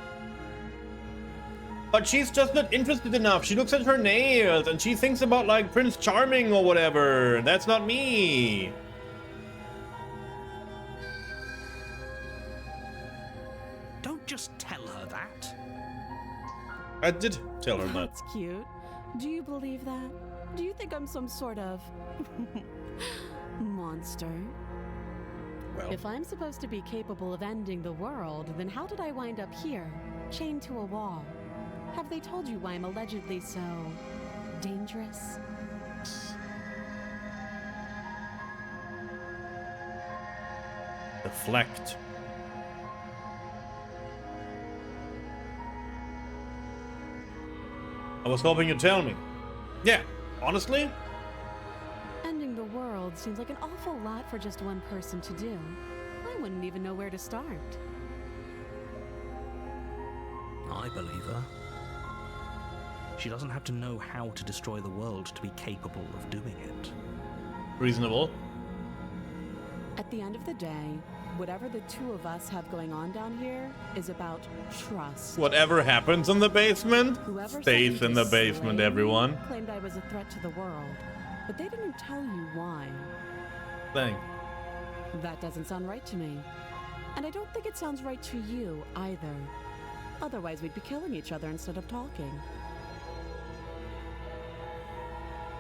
But she's just not interested enough. She looks at her nails and she thinks about like Prince Charming or whatever. That's not me. Don't just tell her that. I did tell her that. That's cute. Do you believe that? Do you think I'm some sort of monster? Well, If I'm supposed to be capable of ending the world, then how did I wind up here, chained to a wall? Have they told you why I'm allegedly so dangerous? deflect. I was hoping you'd tell me. Yeah, honestly, Ending the world seems like an awful lot for just one person to do. I wouldn't even know where to start. I believe her. She doesn't have to know how to destroy the world to be capable of doing it. reasonable. At the end of the day, whatever the two of us have going on down here is about trust. Whatever happens in the basement Whoever stays sent in you the to basement, slay me everyone. claimed I was a threat to the world, but they didn't tell you why. Thing. That doesn't sound right to me. And I don't think it sounds right to you either. Otherwise, we'd be killing each other instead of talking.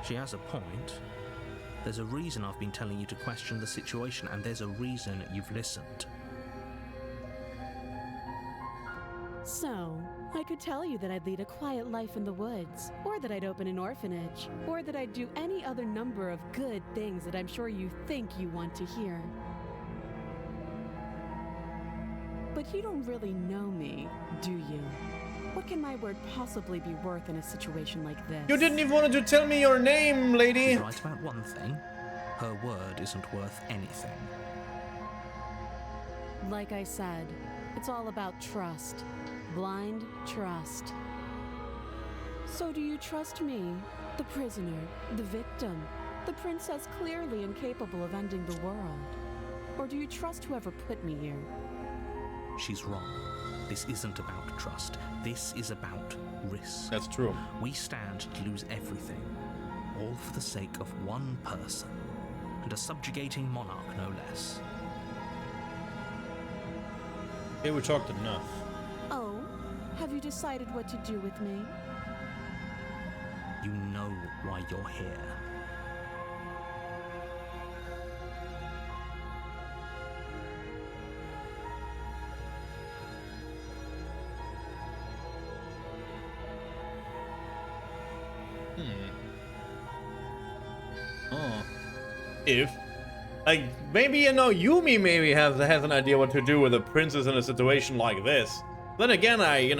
She has a point. There's a reason I've been telling you to question the situation, and there's a reason you've listened. So, I could tell you that I'd lead a quiet life in the woods, or that I'd open an orphanage, or that I'd do any other number of good things that I'm sure you think you want to hear. But you don't really know me, do you? What can my word possibly be worth in a situation like this? You didn't even want to tell me your name, lady. She's right about one thing. Her word isn't worth anything. Like I said, it's all about trust. Blind trust. So do you trust me, the prisoner, the victim, the princess clearly incapable of ending the world? Or do you trust whoever put me here? She's wrong. This isn't about trust. This is about risk. That's true. We stand to lose everything, all for the sake of one person, and a subjugating monarch, no less. Okay, we talked enough. Oh, have you decided what to do with me? You know why you're here. Oh. If. Like, maybe, you know, Yumi maybe has an idea what to do with a princess in a situation like this. Then again, I don't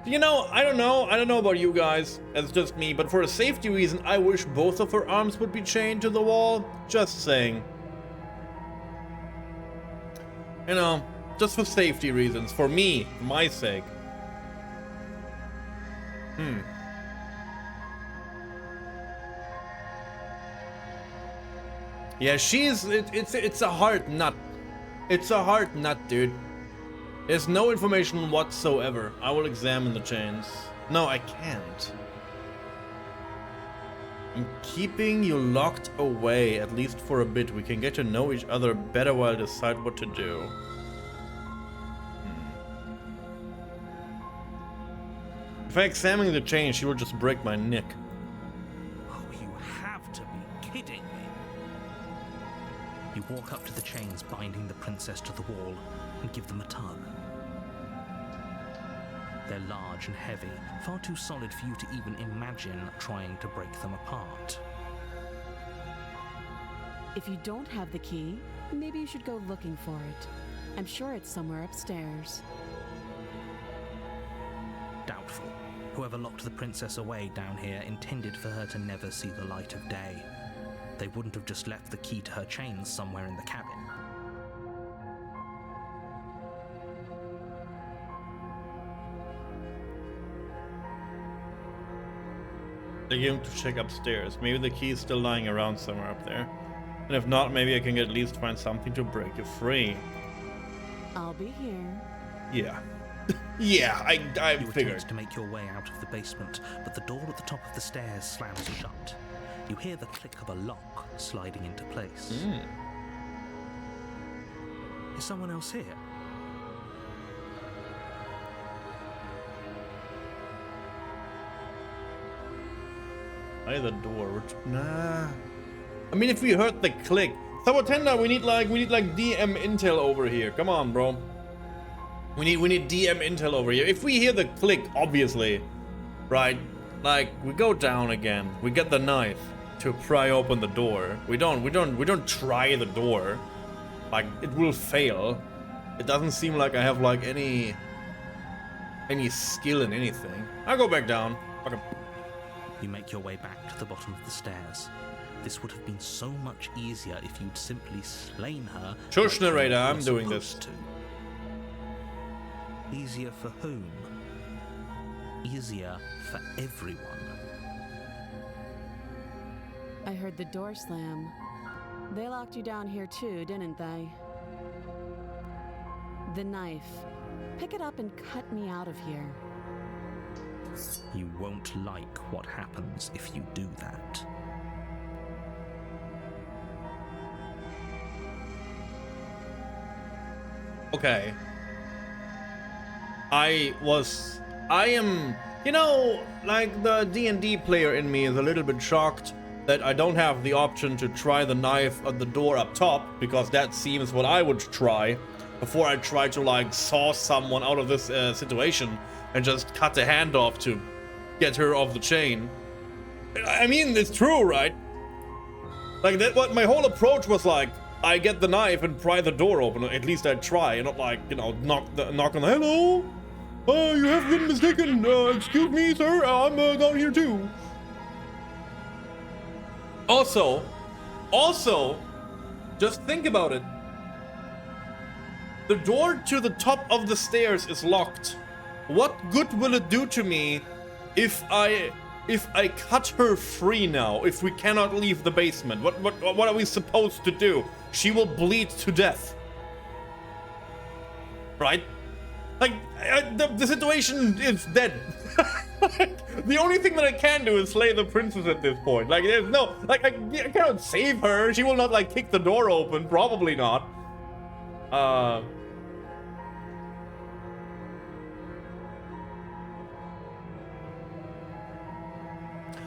know about you guys, that's just me, but for a safety reason, I wish both of her arms would be chained to the wall. Just saying. You know, just for safety reasons, for me, for my sake. Yeah, it's a hard nut. It's a hard nut, dude. There's no information whatsoever. I will examine the chains. No, I can't. I'm keeping you locked away, at least for a bit. We can get to know each other better while I decide what to do. If I examine the chain, she will just break my neck. Oh, you have to be kidding me. You walk up to the chains binding the princess to the wall and give them a tug. They're large and heavy, far too solid for you to even imagine trying to break them apart. If you don't have the key, maybe you should go looking for it. I'm sure it's somewhere upstairs. Doubtful. Whoever locked the princess away down here intended for her to never see the light of day. They wouldn't have just left the key to her chains somewhere in the cabin. They're going to check upstairs. Maybe the key is still lying around somewhere up there. And if not, maybe I can at least find something to break you free. I'll be here. Yeah. Yeah, I You figured. attempt to make your way out of the basement, but the door at the top of the stairs slams shut. You hear the click of a lock sliding into place. Is someone else here? Try the door. Nah. I mean, if we heard the click. Sabotenda, we need like DM intel over here. Come on, bro. We need DM intel over here. If we hear the click, obviously, right? Like, we go down again. We get the knife to pry open the door. We don't try the door. Like, it will fail. It doesn't seem like I have like any skill in anything. I'll go back down. Okay. You make your way back to the bottom of the stairs. This would have been so much easier if you'd simply slain her. Shush, like narrator, you I'm were doing this. supposed to. Easier for whom? Easier for everyone. I heard the door slam. They locked you down here too, didn't they? The knife. Pick it up and cut me out of here. You won't like what happens if you do that. Okay. I am, you know, like the D&D player in me is a little bit shocked that I don't have the option to try the knife at the door up top, because that seems what I would try before I try to like saw someone out of this situation and just cut the hand off to get her off the chain. I mean, it's true, right? Like that, what my whole approach was like, I get the knife and pry the door open. At least I try, and not like, you know, knock on the hello. You have been mistaken. Excuse me, sir. I'm down here too. Also, just think about it. The door to the top of the stairs is locked. What good will it do to me if I cut her free now? If we cannot leave the basement, what are we supposed to do? She will bleed to death, right? Like the situation is dead. The only thing that I can do is slay the princess at this point. Like, there's no, like, I cannot save her. She will not like kick the door open. Probably not.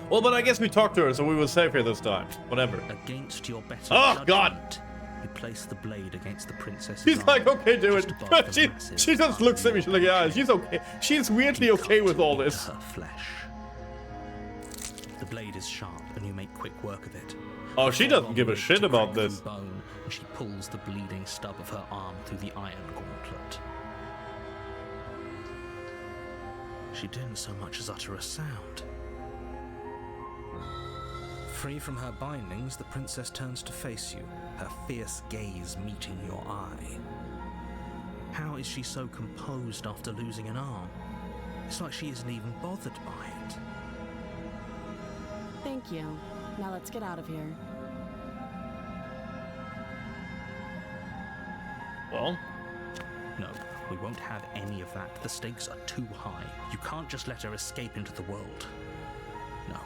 Well, but I guess we talked to her, so we were safe here this time. Whatever. Against your better Oh, God. judgment, you place the blade against the princess's She's arm, like, okay, do it. just above the She massive just looks at me. She's like, yeah, she's okay. She's weirdly okay with all this. Her flesh. The blade is sharp, and you make quick work of it. Oh, she Before doesn't give a long, shit to about crack this. through bone, and she pulls the bleeding stub of her arm through the iron gauntlet. She didn't so much as utter a sound. Free from her bindings, the princess turns to face you, her fierce gaze meeting your eye. How is she so composed after losing an arm? It's like she isn't even bothered by it. Thank you. Now let's get out of here. Well, No, we won't have any of that. The stakes are too high. You can't just let her escape into the world. No,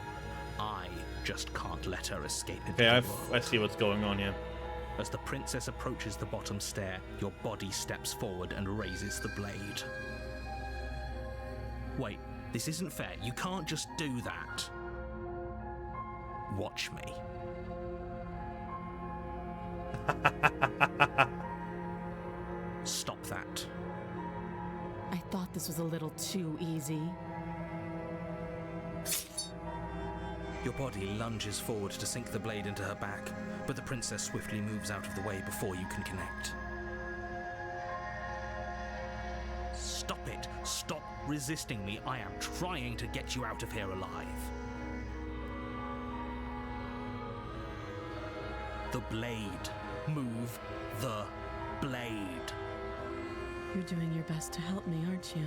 I just can't let her escape into okay, the world. I see what's going on here. As the princess approaches the bottom stair, your body steps forward and raises the blade. Wait, this isn't fair. You can't just do that. Watch me. Stop that. I thought this was a little too easy. Your body lunges forward to sink the blade into her back, but the princess swiftly moves out of the way before you can connect. Stop it! Stop resisting me! I am trying to get you out of here alive. The blade. Move the blade. You're doing your best to help me, aren't you?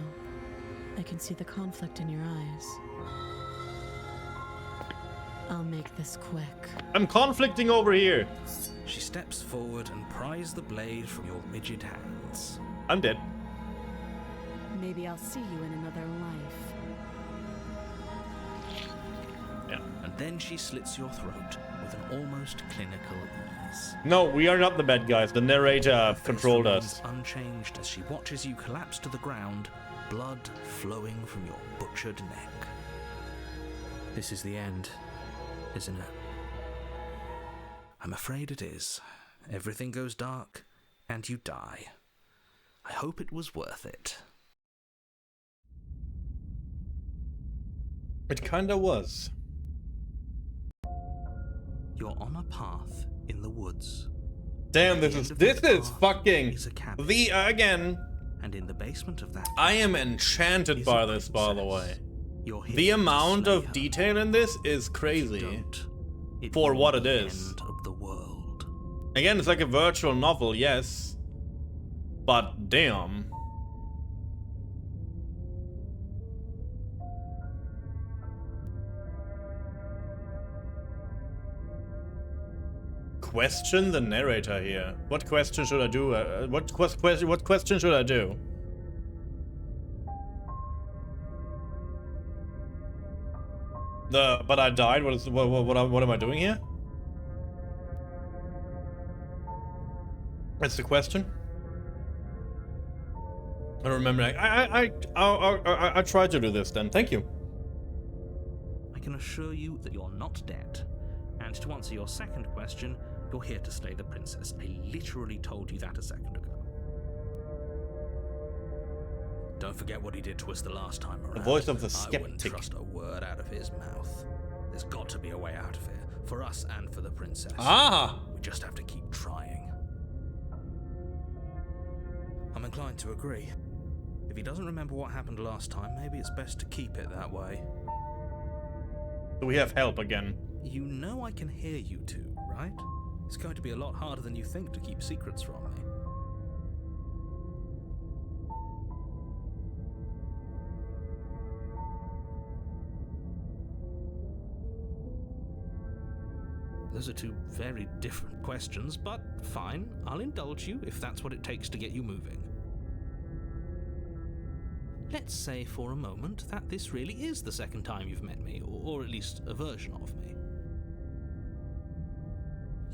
I can see the conflict in your eyes. I'll make this quick. I'm conflicting over here. She steps forward and pries the blade from your rigid hands. I'm dead. Maybe I'll see you in another life. Yeah. And then she slits your throat with an almost clinical ease. No, we are not the bad guys. The narrator controlled us. Unchanged as she watches you collapse to the ground, blood flowing from your butchered neck. This is the end. isn't it? I'm afraid it is. Everything goes dark, and you die. I hope it was worth it. It kinda was. You're on a path in the woods. Damn, At this the is end of this that is path fucking is a cabin. the again. And in the basement of that I am cabin enchanted is by a this, by the princess. way. You're here The to amount slay of her. detail in this is If you crazy. don't, it For will what be it the is. End of the world. Again, it's like a virtual novel, yes. But damn. Question the narrator here. What question should I do? What question should I do? But I died. What am I doing here? That's the question. I remember. I tried to do this then. Thank you. I can assure you that you're not dead. And to answer your second question, you're here to slay the princess. I literally told you that a second ago. Don't forget what he did to us the last time around. The voice of the I wouldn't skeptic. trust a word out of his mouth. There's got to be a way out of here, for us and for the princess. Ah! We just have to keep trying. I'm inclined to agree. If he doesn't remember what happened last time, maybe it's best to keep it that way. Do we have help again? You know I can hear you two, right? It's going to be a lot harder than you think to keep secrets from me. Those are two very different questions, but fine, I'll indulge you if that's what it takes to get you moving. Let's say for a moment that this really is the second time you've met me, or at least a version of me.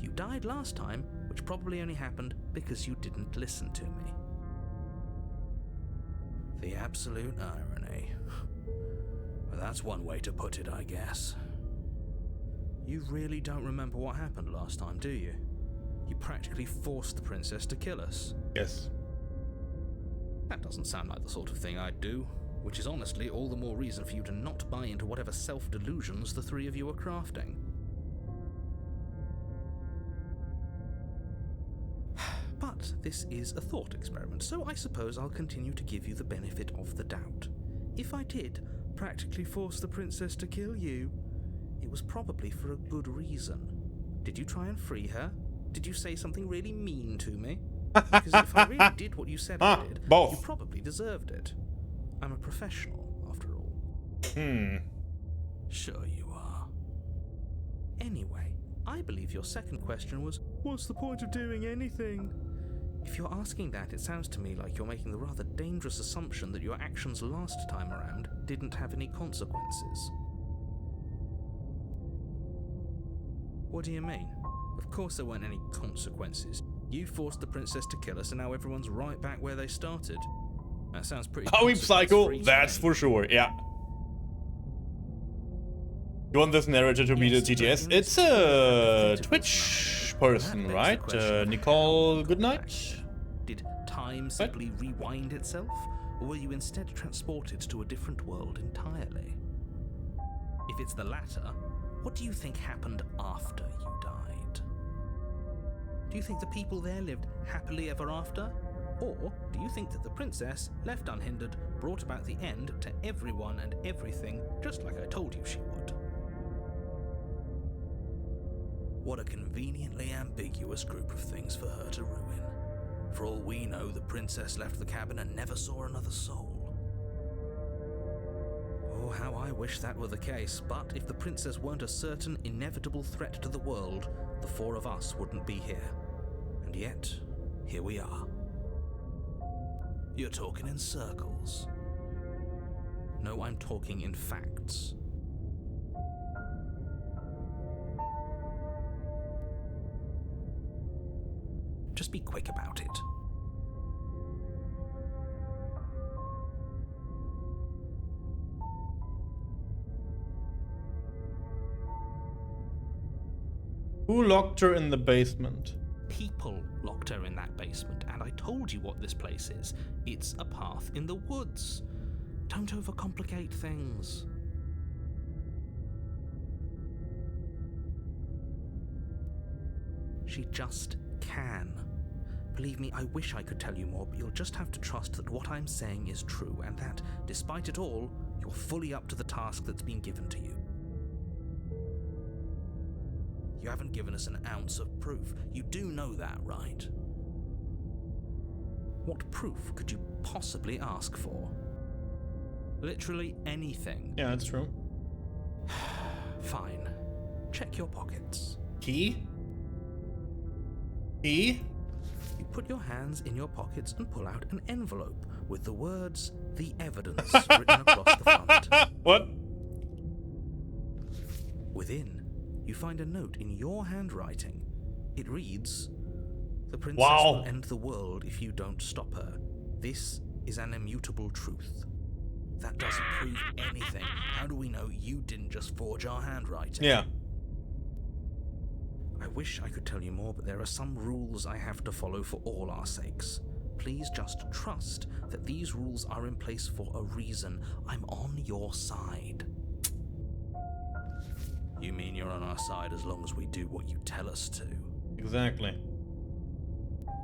You died last time, which probably only happened because you didn't listen to me. The absolute irony. Well, that's one way to put it, I guess. You really don't remember what happened last time, do you? You practically forced the princess to kill us. Yes. That doesn't sound like the sort of thing I'd do, which is honestly all the more reason for you to not buy into whatever self-delusions the three of you are crafting. But this is a thought experiment, so I suppose I'll continue to give you the benefit of the doubt. If I did practically force the princess to kill you, it was probably for a good reason. Did you try and free her? Did you say something really mean to me? Because if I really did what you said I did, both. you probably deserved it. I'm a professional, after all. Sure you are. Anyway, I believe your second question was, what's the point of doing anything? If you're asking that, it sounds to me like you're making the rather dangerous assumption that your actions last time around didn't have any consequences. What do you mean? Of course there weren't any consequences. You forced the princess to kill us and now everyone's right back where they started. That sounds pretty Oh, we psycho. consequence-free to That's me. for sure. Yeah. You want this narrator to be the Yes, but TTS? in It's this a hypothetical Twitch scenario, person, that begs the right? question of Nicole how Goodnight? you got back. Did time simply rewind itself, or were you instead transported to a different world entirely? If it's the latter, what do you think happened after you died? Do you think the people there lived happily ever after? Or do you think that the princess, left unhindered, brought about the end to everyone and everything, just like I told you she would? What a conveniently ambiguous group of things for her to ruin. For all we know, the princess left the cabin and never saw another soul. Oh, how I wish that were the case, but if the princess weren't a certain, inevitable threat to the world, the four of us wouldn't be here. And yet, here we are. You're talking in circles. No, I'm talking in facts. Just be quick about it. Who locked her in the basement? People locked her in that basement, and I told you what this place is. It's a path in the woods. Don't overcomplicate things. She just can. Believe me, I wish I could tell you more, but you'll just have to trust that what I'm saying is true, and that, despite it all, you're fully up to the task that's been given to you. You haven't given us an ounce of proof. You do know that, right? What proof could you possibly ask for? Literally anything. Yeah, that's true. Fine. Check your pockets. Key? Key? You put your hands in your pockets and pull out an envelope with the words, "The Evidence," written across the front. What? Within, you find a note in your handwriting. It reads, "The princess Wow. will end the world if you don't stop her. This is an immutable truth." That doesn't prove anything. How do we know you didn't just forge our handwriting? Yeah. I wish I could tell you more, but there are some rules I have to follow for all our sakes. Please just trust that these rules are in place for a reason. I'm on your side. You mean you're on our side as long as we do what you tell us to? Exactly.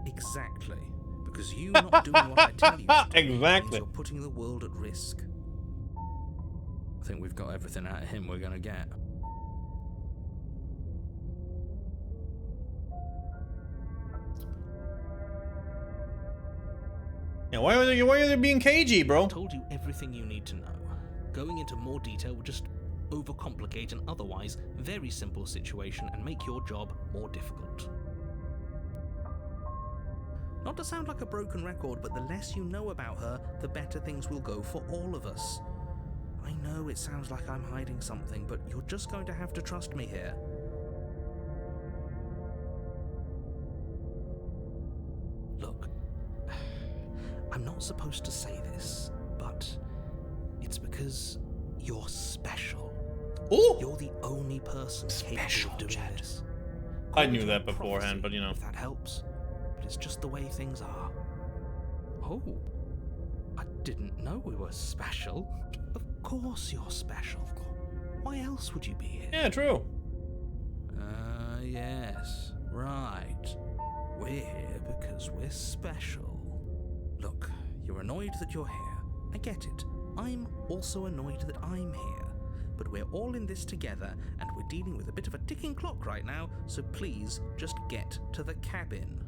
Exactly. Because you not doing what I tell you to do Exactly. means you're putting the world at risk. I think we've got everything out of him we're gonna get. Yeah, why are they being cagey, bro? I told you everything you need to know. Going into more detail would just overcomplicate an otherwise very simple situation and make your job more difficult. Not to sound like a broken record, but the less you know about her, the better things will go for all of us. I know it sounds like I'm hiding something, but you're just going to have to trust me here. Look, I'm not supposed to say this, but it's because you're special. Ooh! You're the only person capable of doing this. I Call knew it that a beforehand, prophecy, but you know. if that helps. But it's just the way things are. Oh, I didn't know we were special. Of course you're special. Why else would you be here? Yeah, true. Yes, right. We're here because we're special. Look, you're annoyed that you're here. I get it. I'm also annoyed that I'm here. But we're all in this together, and we're dealing with a bit of a ticking clock right now, so please just get to the cabin.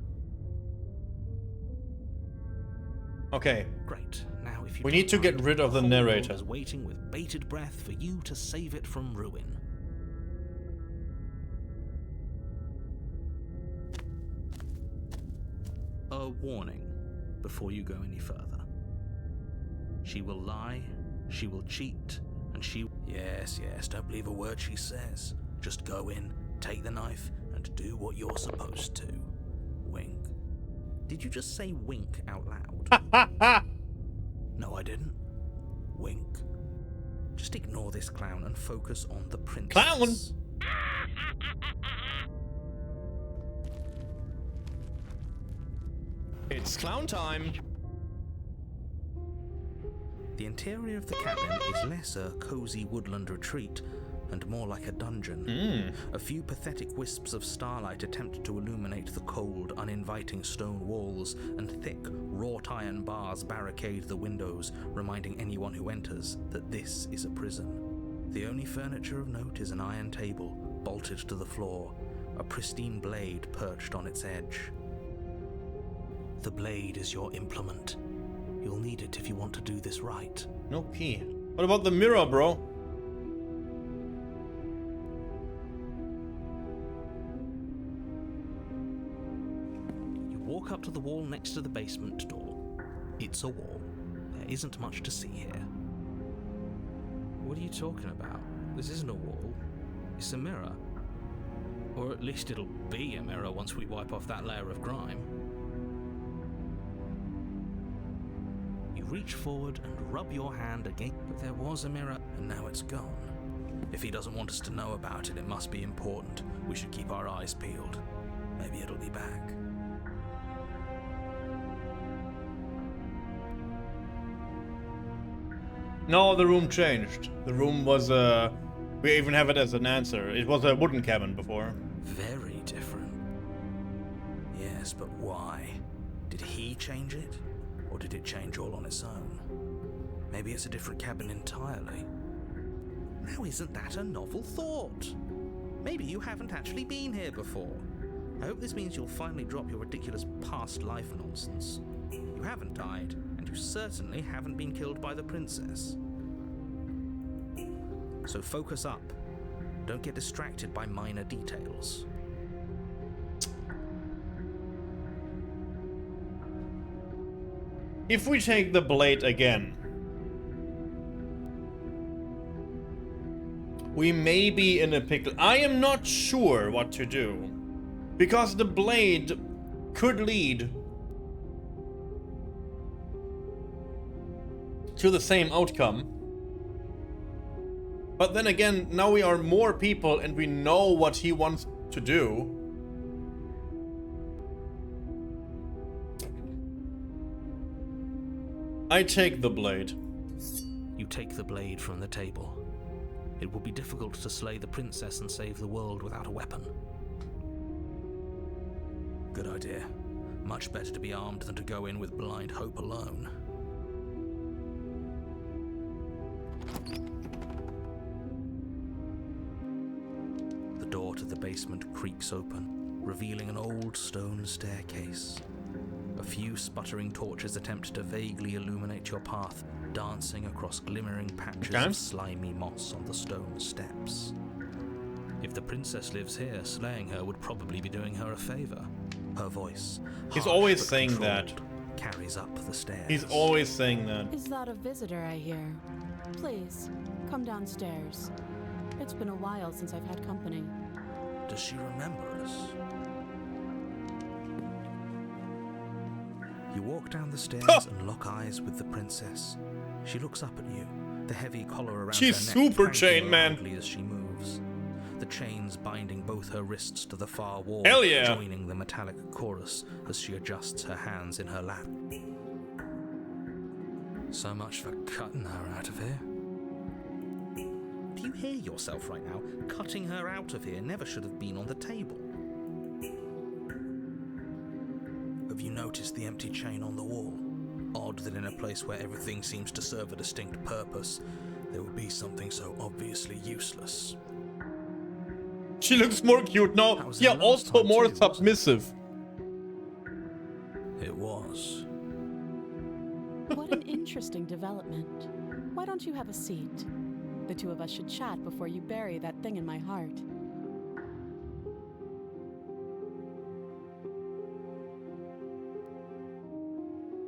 Okay. Great. Now, if you We need to don't get mind, rid of the whole world narrator. is waiting with bated breath for you to save it from ruin. A warning before you go any further. She will lie, she will cheat, and she... Yes, don't believe a word she says. Just go in, take the knife, and do what you're supposed to. Wink. Did you just say wink out loud? No, I didn't. Wink. Just ignore this clown and focus on the princess. Clown? It's clown time. The interior of the cabin is less a cozy woodland retreat and more like a dungeon. A few pathetic wisps of starlight attempt to illuminate the cold, uninviting stone walls, and thick, wrought iron bars barricade the windows, reminding anyone who enters that this is a prison. The only furniture of note is an iron table, bolted to the floor, a pristine blade perched on its edge. The blade is your implement. You'll need it if you want to do this right. No key. What about the mirror, bro? You walk up to the wall next to the basement door. It's a wall. There isn't much to see here. What are you talking about? This isn't a wall. It's a mirror. Or at least it'll be a mirror once we wipe off that layer of grime. You reach forward and rub your hand against, but there was a mirror, and now it's gone. If he doesn't want us to know about it, it must be important. We should keep our eyes peeled. Maybe it'll be back. No, the room changed. The room was, we even have it as an answer. It was a wooden cabin before. Very different. Yes, but why? Did he change it? Or did it change all on its own? Maybe it's a different cabin entirely. Now isn't that a novel thought? Maybe you haven't actually been here before. I hope this means you'll finally drop your ridiculous past life nonsense. You haven't died, and you certainly haven't been killed by the princess. So focus up. Don't get distracted by minor details. If we take the blade again, we may be in a pickle. I am not sure what to do, because the blade could lead to the same outcome. But then again, now we are more people and we know what he wants to do. I take the blade. You take the blade from the table. It will be difficult to slay the princess and save the world without a weapon. Good idea. Much better to be armed than to go in with blind hope alone. The door to the basement creaks open, revealing an old stone staircase. A few sputtering torches attempt to vaguely illuminate your path, dancing across glimmering patches of slimy moss on the stone steps. If the princess lives here, slaying her would probably be doing her a favor. Her voice, He's harsh always but saying controlled, that. carries up the stairs. He's always saying that. Is that a visitor I hear? Please, come downstairs. It's been a while since I've had company. Does she remember us? You walk down the stairs and lock eyes with the princess. She looks up at you, the heavy collar around She's her neck super clanking chain, man. loudly as she moves. The chains binding both her wrists to the far wall, Hell yeah. joining the metallic chorus as she adjusts her hands in her lap. So much for cutting her out of here. Do you hear yourself right now? Cutting her out of here never should have been on the table. Have you noticed the empty chain on the wall? Odd that in a place where everything seems to serve a distinct purpose, there would be something so obviously useless. She looks more cute now. That was Yeah, the last also time more too, wasn't it? submissive. It was. What an interesting development. Why don't you have a seat? The two of us should chat before you bury that thing in my heart.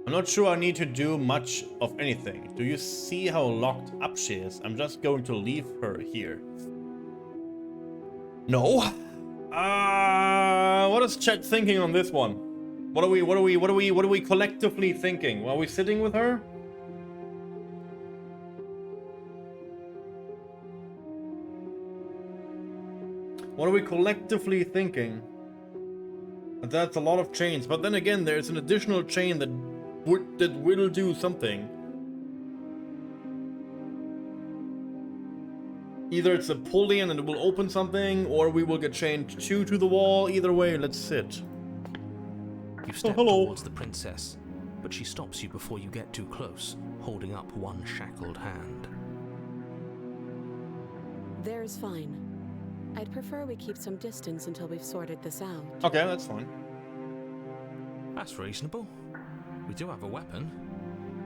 I'm not sure I need to do much of anything. Do you see how locked up she is? I'm just going to leave her here. No. What is chat thinking on this one? What are we collectively thinking? Are we sitting with her? What are we collectively thinking? That's a lot of chains, but then again, there's an additional chain that will do something. Either it's a pulley and it will open something, or we will get chained to the wall. Either way, let's sit. You step hello. towards the princess, but she stops you before you get too close, holding up one shackled hand. There's fine. I'd prefer we keep some distance until we've sorted this out. Okay, that's fine. That's reasonable. We do have a weapon.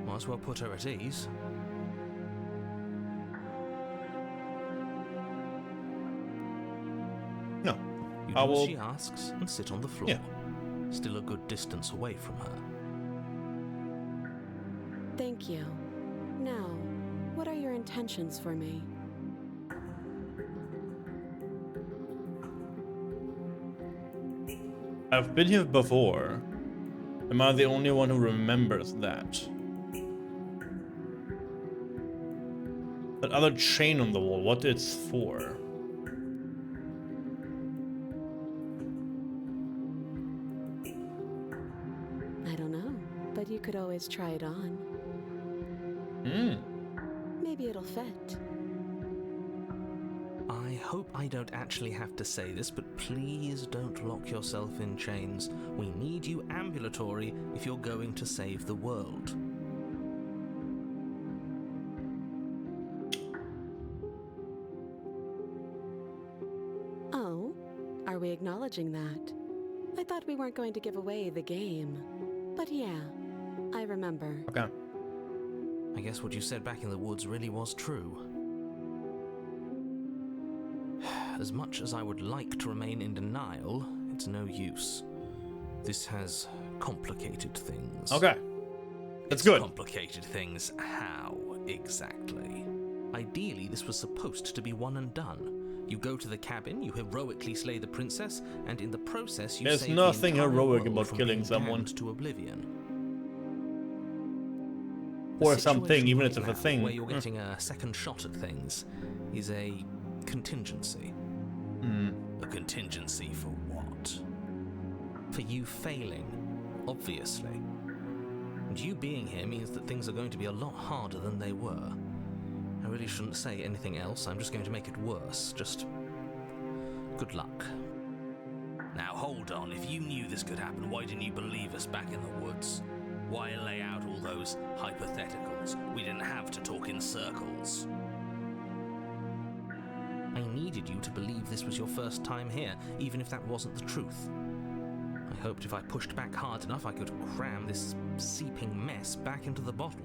Might as well put her at ease. No. You I do will- as she asks and sit on the floor, Yeah. still a good distance away from her. Thank you. Now, what are your intentions for me? I've been here before. Am I the only one who remembers that? That other chain on the wall, what it's for? I don't know, but you could always try it on. Maybe it'll fit. I hope I don't actually have to say this, but please don't lock yourself in chains. We need you ambulatory if you're going to save the world. Oh, are we acknowledging that? I thought we weren't going to give away the game. But yeah, I remember. Okay. I guess what you said back in the woods really was true. As much as I would like to remain in denial, it's no use. This has complicated things. Okay. That's It's good. Complicated things how, exactly? Ideally, this was supposed to be one and done. You go to the cabin, you heroically slay the princess, and in the process you There's save nothing the entire heroic world about from killing being someone. damned to oblivion. Or The something, situation even right if it's a now, thing. where you're getting a second shot at things is a contingency. A contingency for what? For you failing, obviously. And you being here means that things are going to be a lot harder than they were. I really shouldn't say anything else, I'm just going to make it worse. Just good luck. Now hold on, if you knew this could happen, why didn't you believe us back in the woods? Why lay out all those hypotheticals? We didn't have to talk in circles. I needed you to believe this was your first time here, even if that wasn't the truth. I hoped if I pushed back hard enough I could cram this seeping mess back into the bottle.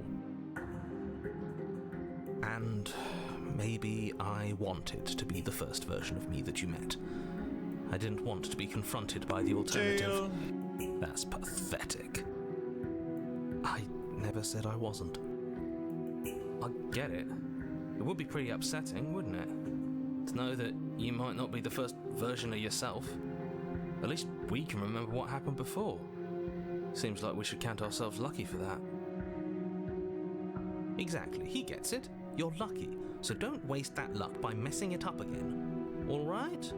And maybe I wanted to be the first version of me that you met. I didn't want to be confronted by the alternative. That's pathetic. I never said I wasn't. I get it. It would be pretty upsetting, wouldn't it? To know that you might not be the first version of yourself. At least we can remember what happened before. Seems like we should count ourselves lucky for that. Exactly, he gets it. You're lucky, so don't waste that luck by messing it up again. Alright?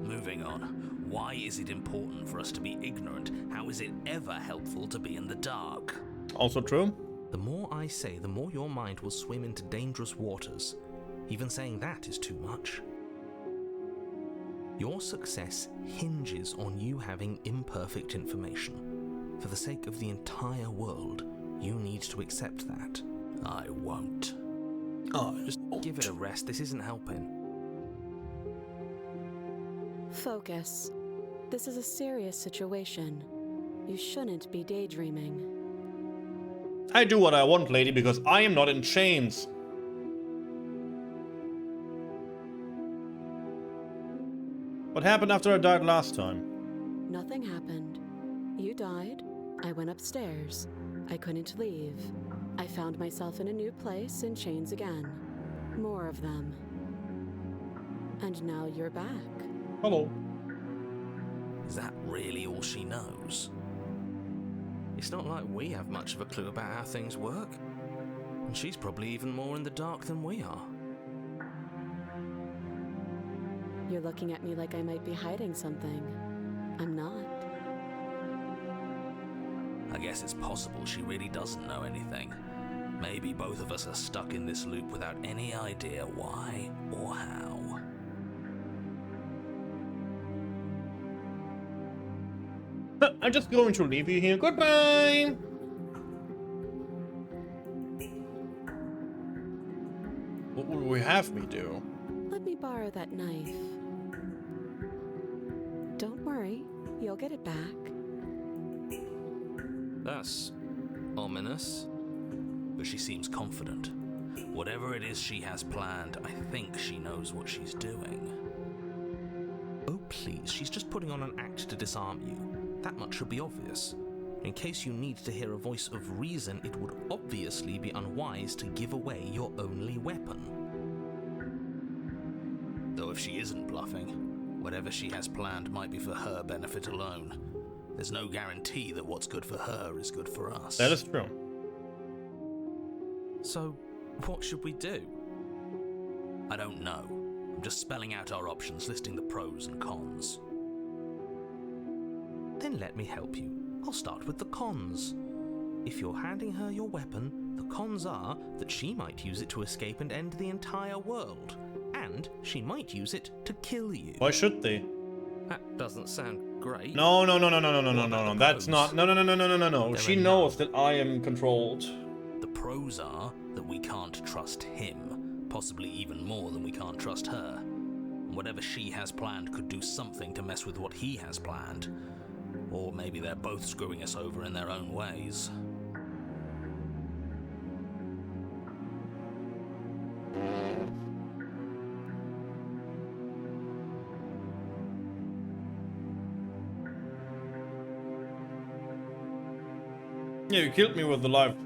Moving on. Why is it important for us to be ignorant? How is it ever helpful to be in the dark? Also true. The more I say, the more your mind will swim into dangerous waters. Even saying that is too much. Your success hinges on you having imperfect information. For the sake of the entire world, you need to accept that. I won't. Oh, Just give it a rest, this isn't helping. Focus. This is a serious situation. You shouldn't be daydreaming. I do what I want, lady, because I am not in chains. What happened after I died last time? Nothing happened. You died. I went upstairs. I couldn't leave. I found myself in a new place in chains again. More of them. And now you're back. Hello. Is that really all she knows? It's not like we have much of a clue about how things work. And she's probably even more in the dark than we are. You're looking at me like I might be hiding something. I'm not. I guess it's possible she really doesn't know anything. Maybe both of us are stuck in this loop without any idea why or how. I'm just going to leave you here. Goodbye. What will we have me do? Let me borrow that knife. Don't worry, you'll get it back. That's ominous. But she seems confident. Whatever it is she has planned, I think she knows what she's doing. Oh please, she's just putting on an act to disarm you. That much should be obvious. In case you need to hear a voice of reason, it would obviously be unwise to give away your only weapon. Though if she isn't bluffing, whatever she has planned might be for her benefit alone. There's no guarantee that what's good for her is good for us. That is true. So, What should we do? I don't know. I'm just spelling out our options, listing the pros and cons. Then let me help you. I'll start with the cons. If you're handing her your weapon, the cons are that she might use it to escape and end the entire world. And she might use it to kill you. Why should they? That doesn't sound great. No. What That's about not. the No. There She are knows that I am controlled. The pros are that we can't trust him, possibly even more than we can't trust her. And whatever she has planned could do something to mess with what he has planned. Or maybe they're both screwing us over in their own ways. Yeah, you killed me with the knife.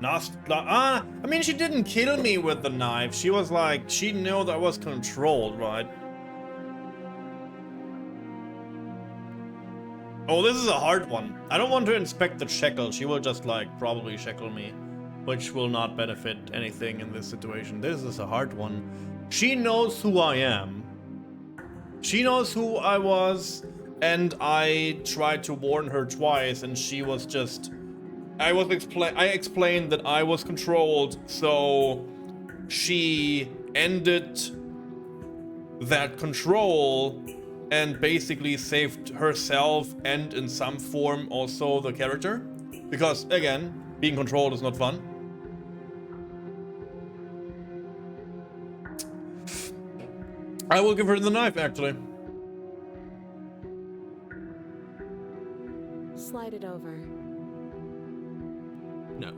I mean, she didn't kill me with the knife. She was like, she knew that I was controlled, right? Oh, this is a hard one. I don't want to inspect the shackle. She will just, like, probably shackle me, which will not benefit anything in this situation. This is a hard one. She knows who I am. She knows who I was, and I tried to warn her twice, and she was just... I explained that I was controlled, so she ended that control and basically saved herself and in some form also the character. Because, again, being controlled is not fun. I will give her the knife, actually. Slide it over. No,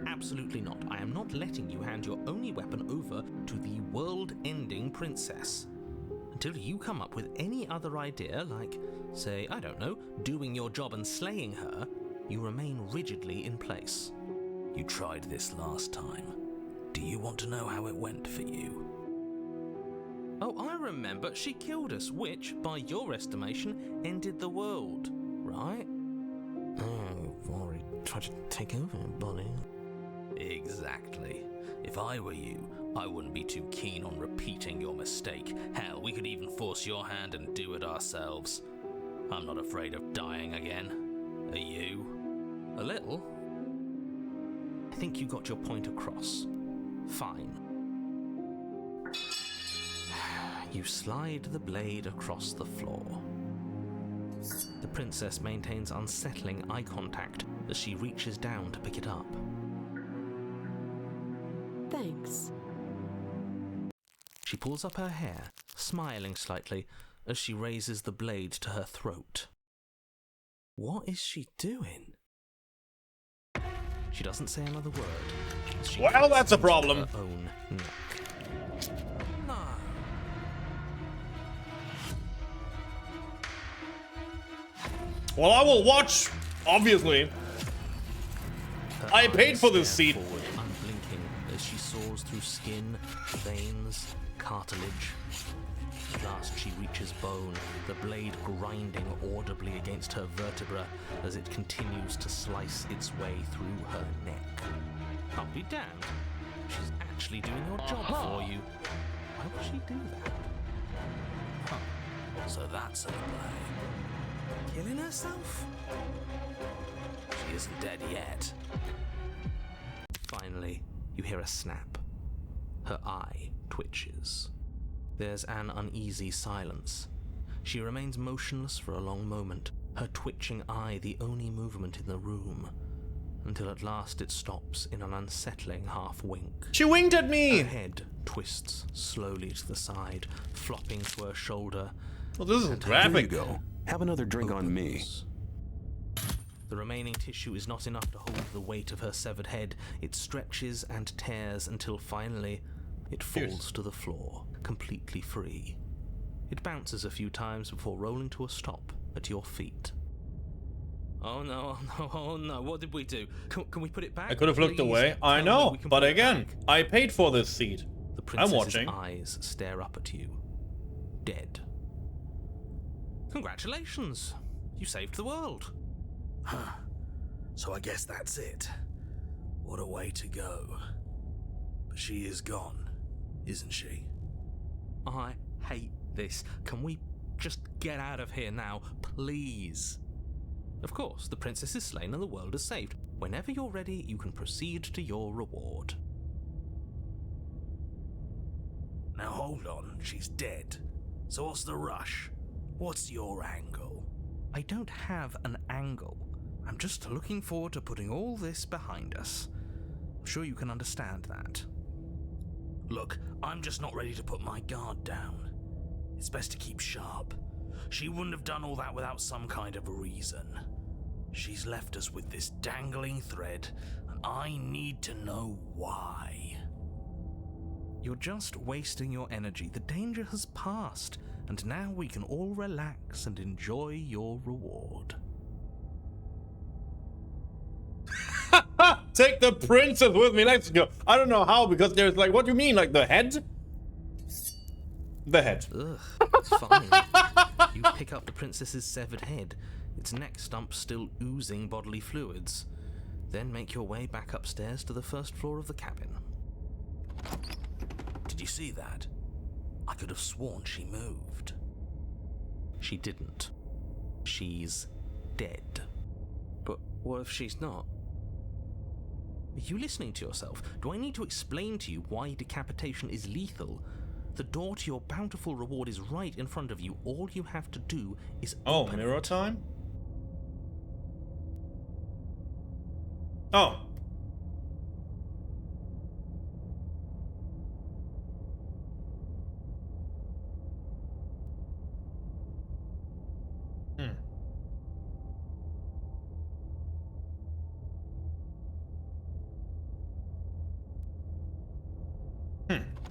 absolutely not. I am not letting you hand your only weapon over to the world-ending princess. Until you come up with any other idea, like, say, I don't know, doing your job and slaying her, you remain rigidly in place. You tried this last time. Do you want to know how it went for you? Oh, I remember. She killed us, which, by your estimation, ended the world, right? Oh, you've already tried to take over, buddy. Exactly. If I were you, I wouldn't be too keen on repeating your mistake. Hell, we could even force your hand and do it ourselves. I'm not afraid of dying again. Are you? A little. I think you got your point across. Fine. You slide the blade across the floor. The princess maintains unsettling eye contact as she reaches down to pick it up. Thanks. She pulls up her hair, smiling slightly as she raises the blade to her throat. What is she doing? She doesn't say another word. Well, that's a problem. Her own neck. No. Well, I will watch, obviously. Her I paid eyes for this stare seat. Forward, unblinking, as she soars through skin, veins, cartilage. At last she reaches bone, the blade grinding audibly against her vertebra as it continues to slice its way through her neck. I'll be damned. She's actually doing your job for you. Why would she do that? Huh. So that's her play. Killing herself? She isn't dead yet. Finally, you hear a snap. Her eye twitches. There's an uneasy silence. She remains motionless for a long moment, her twitching eye the only movement in the room, until at last it stops in an unsettling half wink. She winked at me! Her head twists slowly to the side, flopping to her shoulder. Well, this is graphic. Here you go. Have another drink on me. Opens. The remaining tissue is not enough to hold the weight of her severed head. It stretches and tears until finally it falls to the floor, completely free. It bounces a few times before rolling to a stop at your feet. Oh no, oh no, what did we do? Can we put it back? I could have looked Please away. I tell me know, we can but put it again, back. I paid for this seat. The I'm princess's watching. eyes stare up at you. Dead. Congratulations! You saved the world. Huh. So I guess that's it. What a way to go. But she is gone, isn't she? I hate this. Can we just get out of here now, please? Of course, the princess is slain and the world is saved. Whenever you're ready, you can proceed to your reward. Now hold on, she's dead. So what's the rush? What's your angle? I don't have an angle. I'm just looking forward to putting all this behind us. I'm sure you can understand that. Look, I'm just not ready to put my guard down. It's best to keep sharp. She wouldn't have done all that without some kind of a reason. She's left us with this dangling thread, and I need to know why. You're just wasting your energy. The danger has passed, and now we can all relax and enjoy your reward. Take the princess with me, let's go. I don't know how, because there's like, what do you mean, like the head? The head. Ugh, fine. You pick up the princess's severed head, its neck stump still oozing bodily fluids. Then make your way back upstairs to the first floor of the cabin. Did you see that? I could have sworn she moved. She didn't. She's dead. But what if she's not? Are you listening to yourself? Do I need to explain to you why decapitation is lethal? The door to your bountiful reward is right in front of you. All you have to do is open mirror it. time? Oh.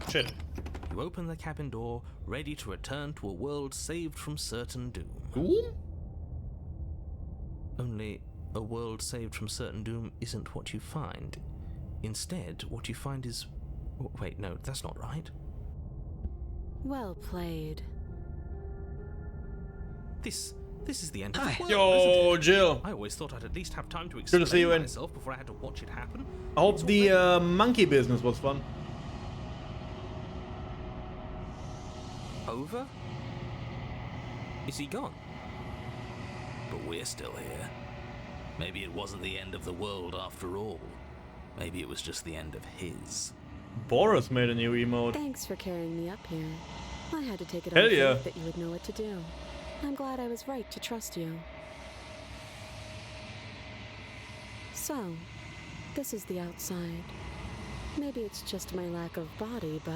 Shit. You open the cabin door, ready to return to a world saved from certain doom. Doom? Only a world saved from certain doom isn't what you find. Instead, what you find is... Wait, no, that's not right. Well played. This is the end of the world, Yo, isn't it? Jill. I always thought I'd at least have time to Good explain to see you in. myself before I had to watch it happen. I hope It's the already- monkey business was fun. Over? Is he gone? But we're still here. Maybe it wasn't the end of the world after all. Maybe it was just the end of his. Boris made a new emote. Thanks for carrying me up here. I had to take it Hell on yeah. faith that you would know what to do. I'm glad I was right to trust you. So, this is the outside. Maybe it's just my lack of body, but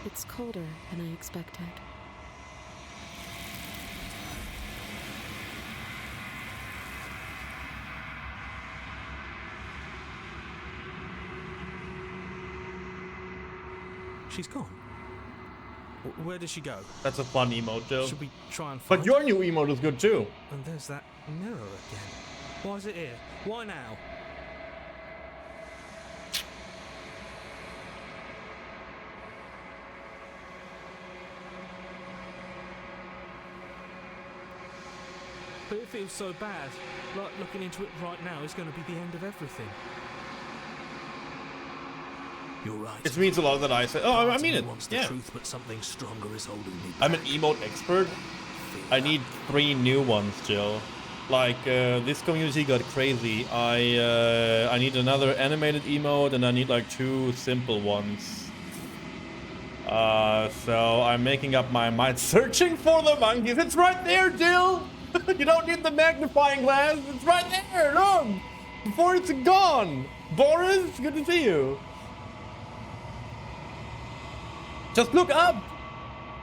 it's colder than I expected. She's gone. Where did she go? That's a fun emote, Jill. Should we try and find But your new emote is good too. And there's that mirror again. Why is it here? Why now? But it feels so bad. Like looking into it right now is going to be the end of everything. You're right. It means a lot that I say. Oh, I mean it. Wants the Yeah. truth, but something stronger is holding me back. I'm an emote expert. I need 3 new ones, Jill. Like, this community got crazy. I need another animated emote, and I need like 2 simple ones. So I'm making up my mind, searching for the monkeys. It's right there, Jill. You don't need the magnifying glass. It's right there. Look, before it's gone. Boris, good to see you. Just look up.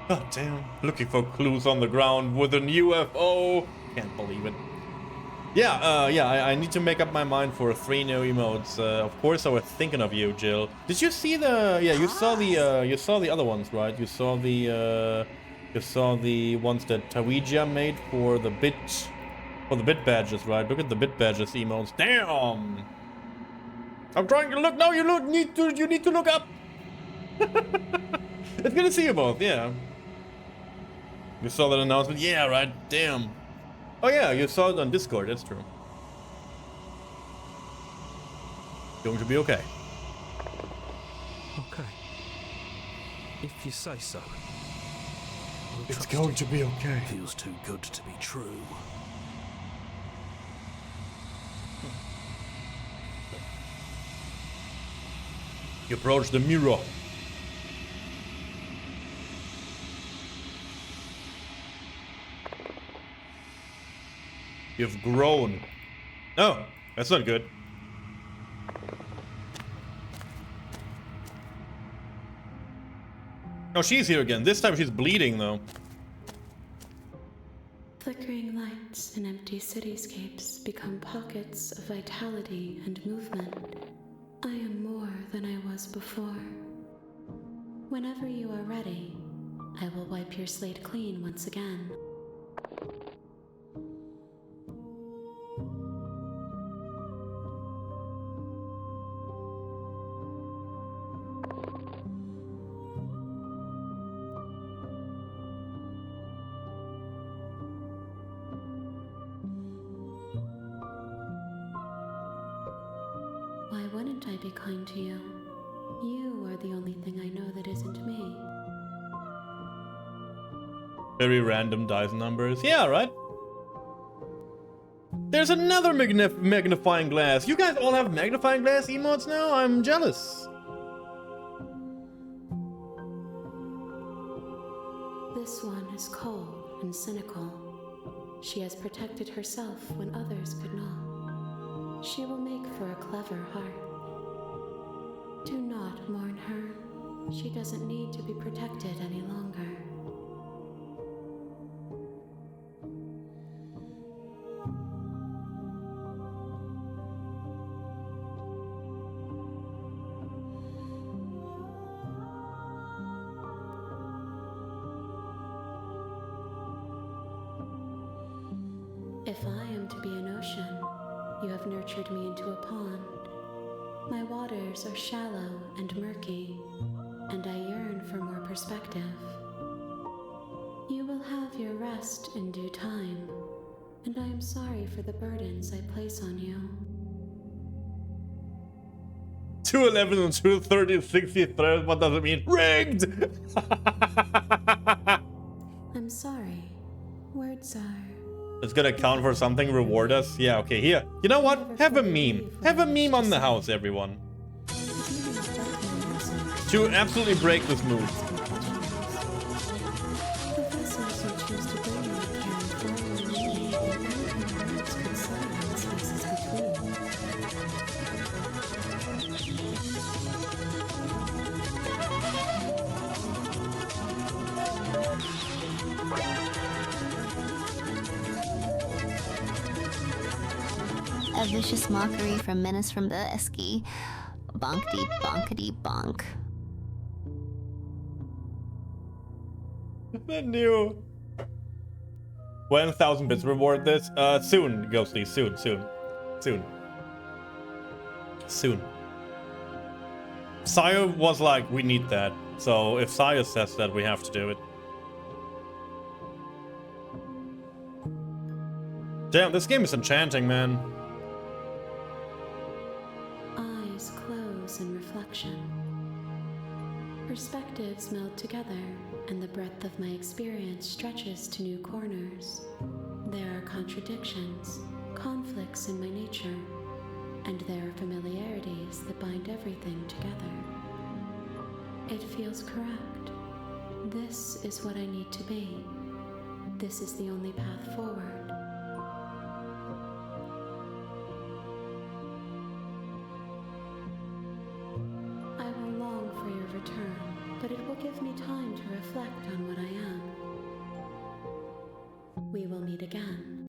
God damn. Looking for clues on the ground with an UFO. Can't believe it. Yeah, I need to make up my mind for 3 new emotes. Of course, I was thinking of you, Jill. Did you see the? Yeah, you saw the other ones, right? You saw the ones that Tawijia made for the bit badges, right? Look at the bit badges emotes. Damn. I'm trying to look. No, you need to look up. It's good to see you both. Yeah. You saw that announcement? Yeah, right. Damn. Oh yeah, you saw it on Discord, that's true. Going to be okay. If you say so. We'll It's trust going it. to be okay. Feels too good to be true. You approach the mirror. You've grown. Oh, that's not good. Oh, she's here again. This time she's bleeding, though. Flickering lights in empty cityscapes become pockets of vitality and movement. I am more than I was before. Whenever you are ready, I will wipe your slate clean once again. Why wouldn't I be kind to you? You are the only thing I know that isn't me. Very random dice numbers. Yeah, right? There's another magnifying glass. You guys all have magnifying glass emotes now? I'm jealous. This one is cold and cynical. She has protected herself when others could not. She will make for a clever heart. Do not mourn her. She doesn't need to be protected any longer. If I am to be an ocean, you have nurtured me into a pond. My waters are shallow and murky, and I yearn for more perspective. You will have your rest in due time, and I am sorry for the burdens I place on you. 211 and 230 and 63. What does it mean? Rigged! I'm sorry. Words are... It's gonna count for something, reward us. Yeah, okay, here. You know what? Have a meme. Have a meme on the house, everyone. To absolutely break this mood. The vessels you choose to bring me carry far more meaning than anything words could say in the spaces between. A vicious mockery from Menace from the Esky. Bonkety bonkety bonk. The new 1,000 bits reward this. Soon, Ghostly. Soon. Saya was like, we need that. So if Saya says that, we have to do it. Damn, this game is enchanting, man. Eyes close in reflection. Perspectives meld together, and the breadth of my experience stretches to new corners. There are contradictions, conflicts in my nature, and there are familiarities that bind everything together. It feels correct. This is what I need to be. This is the only path forward. I will long for your return, but it will give me time to reflect on what I am. We will meet again.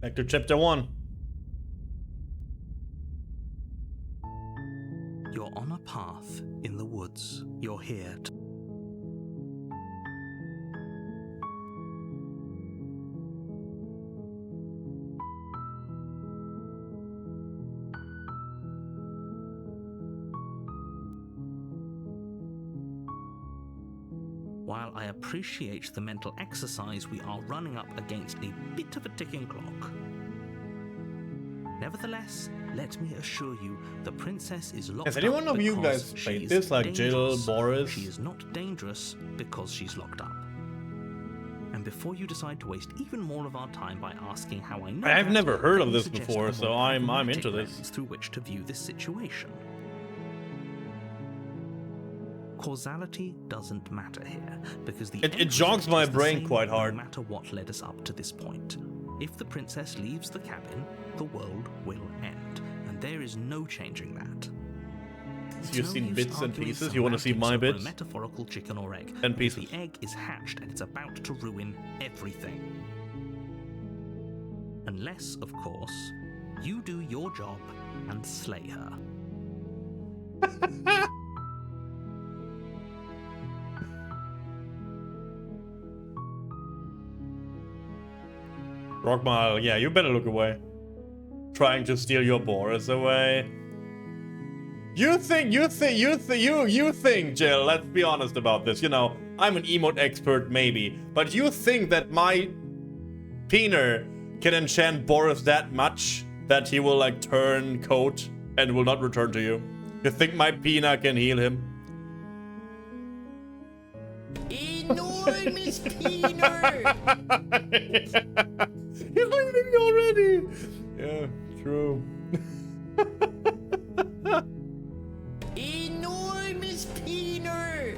Back to chapter 1. You're on a path in the woods. You're here to... While I appreciate the mental exercise, we are running up against a bit of a ticking clock. Nevertheless, let me assure you, the princess is locked Has anyone up of you because guys played she's this, like Jill, dangerous. Boris? She is not dangerous because she's locked up. And before you decide to waste even more of our time by asking how I know I've that, never heard let of me this suggest before, a so more I'm pragmatic into this. lens through which to view this situation. Causality doesn't matter here, because the It end jogs result my is the brain same quite hard. no matter what led us up to this point. If the princess leaves the cabin, the world will end, and there is no changing that. It's You've no seen use bits and arguing pieces. You want to see semantics my over a bits? metaphorical chicken or egg. And because pieces. The egg is hatched and it's about to ruin everything. Unless, of course, you do your job and slay her. Rockmile, yeah, you better look away. Trying to steal your Boris away. You think, Jill, let's be honest about this. You know, I'm an emote expert, maybe. But you think that my Peener can enchant Boris that much that he will, like, turn coat and will not return to you? You think my Peener can heal him? Enormous Peener! He's leaving me already! Yeah, true. Enormous Peener!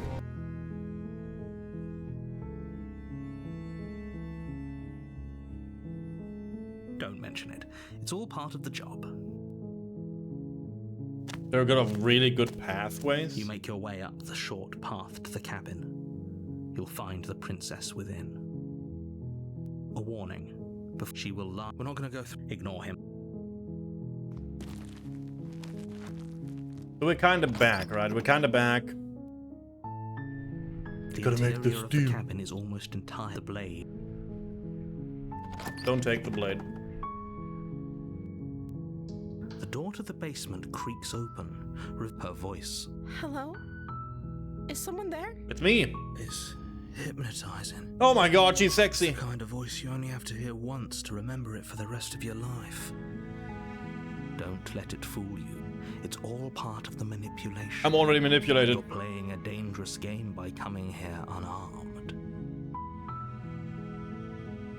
Don't mention it. It's all part of the job. There are got really good pathways. You make your way up the short path to the cabin. You'll find the princess within. A warning. Before she will lie. We're not going to go through. Ignore him. So we're kind of back, right? We're kind of back. The Gotta make this interior of the deal. cabin is almost entirely the blade. Don't take the blade. The door to the basement creaks open. Her voice Hello? Is someone there? It's me. is hypnotizing. Oh my god, she's sexy. The kind of voice you only have to hear once to remember it for the rest of your life. Don't let it fool you. It's all part of the manipulation. I'm already manipulated. You're playing a dangerous game by coming here unarmed.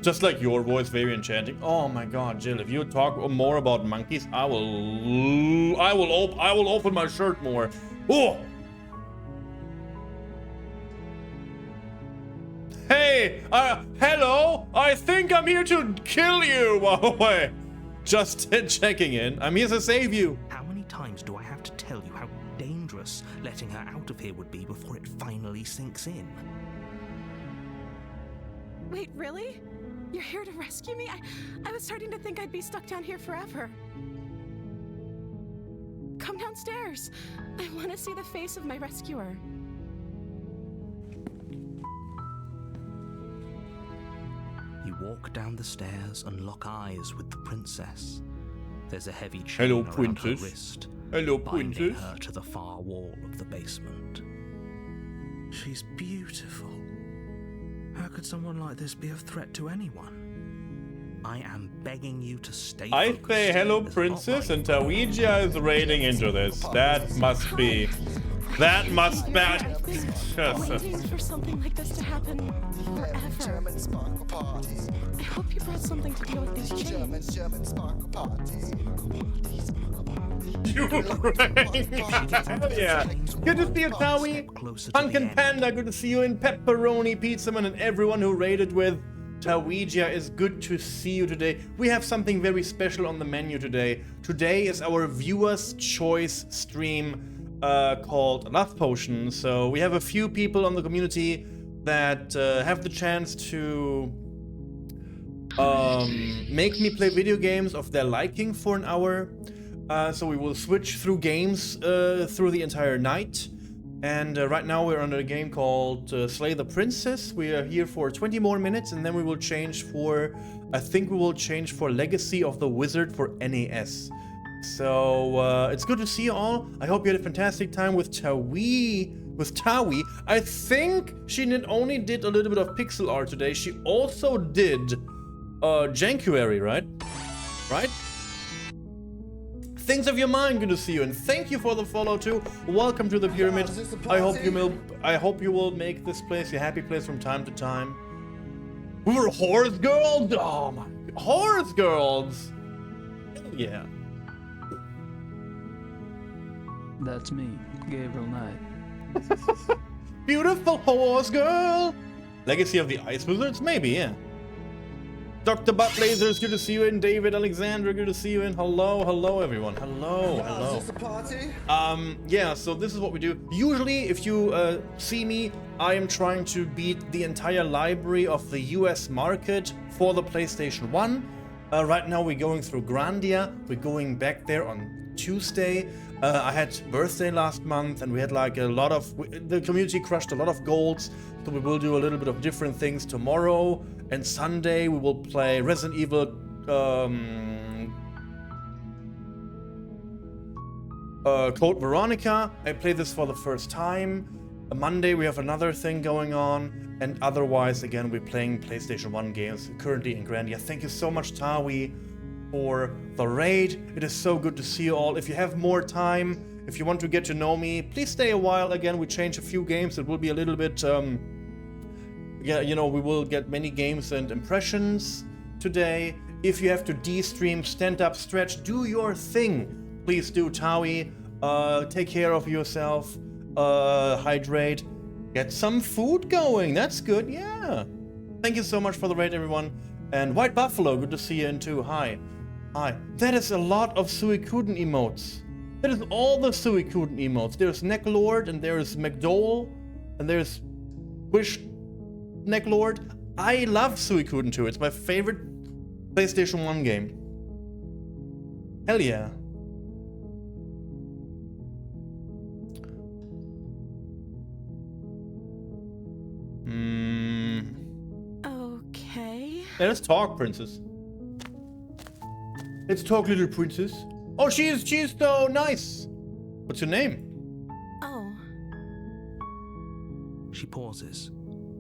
Just like your voice, very enchanting. Oh my god, Jill, if you talk more about monkeys, I will open my shirt more. Oh! Hey, hello? I think I'm here to kill you. Oh, wait. Just checking in. I'm here to save you. How many times do I have to tell you how dangerous letting her out of here would be before it finally sinks in? Wait, really? You're here to rescue me? I was starting to think I'd be stuck down here forever. Come downstairs. I want to see the face of my rescuer. You walk down the stairs and lock eyes with the princess. There's a heavy chain Hello, around princess. her wrist, Hello, binding princess. her to the far wall of the basement. She's beautiful. How could someone like this be a threat to anyone? I am begging you to stay I focused. say hello, There's a lot princess, lying and Tawija is raiding into this. That must be. That must be. I've been waiting for something like this to happen forever. I hope you brought something to deal with these chains. You rang. Hell yeah. Good to see you, Tawi. closer to Pumpkin the end. Panda, good to see you. And Pepperoni Pizzaman and everyone who raided with Tawija, is good to see you today. We have something very special on the menu today. Today is our viewers' choice stream called Love Potion. So we have a few people on the community that have the chance to make me play video games of their liking for an hour. So we will switch through games through the entire night. And right now we're on a game called Slay the Princess. We are here for 20 more minutes, and then we will change for, I think we will change for Legacy of the Wizard for NAS. So it's good to see you all. I hope you had a fantastic time with Tawi. I think she not only did a little bit of pixel art today, she also did Jankuary, right? Right? Things of Your Mind, good to see you, and thank you for the follow too. Welcome to the pyramid. I hope you will make this place your happy place from time to time. We were horse girls. Oh my, horse girls. Hell yeah. That's me, Gabriel Knight. Beautiful horse girl. Legacy of the Ice Wizards, maybe, yeah. Dr. Butt Lasers, good to see you in. David Alexander, good to see you in. Hello everyone. Hello. Is this a party? Yeah, so this is what we do. Usually, if you see me, I am trying to beat the entire library of the US market for the PlayStation 1. Right now we're going through Grandia. We're going back there on Tuesday. I had birthday last month and we had like a lot of... The community crushed a lot of golds. So we will do a little bit of different things tomorrow. And Sunday we will play Resident Evil Code Veronica. I played this for the first time. Monday we have another thing going on. And otherwise, again, we're playing PlayStation 1 games currently in Grandia. Thank you so much, Tawi, for the raid. It is so good to see you all. If you have more time, if you want to get to know me, please stay a while. Again, we change a few games. It will be a little bit... yeah, you know, we will get many games and impressions today. If you have to de-stream, stand up, stretch, do your thing. Please do, Tawi. Take care of yourself. Hydrate. Get some food going. That's good, yeah. Thank you so much for the raid, everyone. And White Buffalo, good to see you in too. Hi. Hi. That is a lot of Suicuden emotes. That is all the Suicuden emotes. There's Necklord, and there's McDowell, and there's Wish Necklord. I love Suicuden 2. It's my favorite PlayStation 1 game. Hell yeah. Okay. Yeah, let's talk, princess. Let's talk, little princess. Oh, she's so nice. What's your name? Oh. She pauses,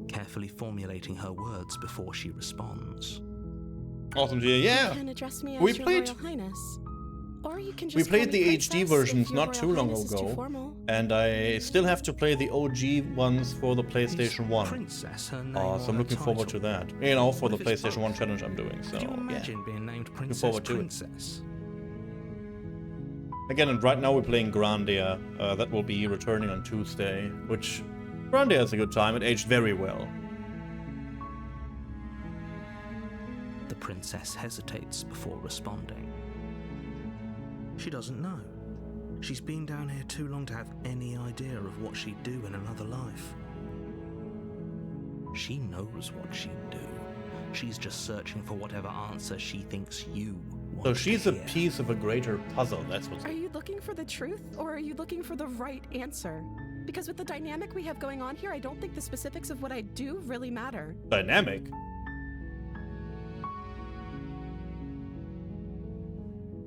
carefully formulating her words before she responds. Awesome, Gia. Yeah. You can address me as We your played- Royal Highness. Or you can just We call played me the Princess HD versions if your not Royal too long Highness is too ago, formal. and I still have to play the OG ones for the PlayStation 1. Princess, her name So on I'm her looking forward to title. that. You know, for the What if it's PlayStation 1 both? challenge I'm doing. So Could you yeah. imagine being named Princess forward to it. Princess? Again, and right now we're playing Grandia. That will be returning on Tuesday, which Grandia is a good time. It aged very well. The princess hesitates before responding. She doesn't know. She's been down here too long to have any idea of what she'd do in another life. She knows what she'd do. She's just searching for whatever answer she thinks you want So to she's a hear. piece of a greater puzzle. That's what's. Are you looking for the truth, or are you looking for the right answer? Because with the dynamic we have going on here, I don't think the specifics of what I do really matter. Dynamic.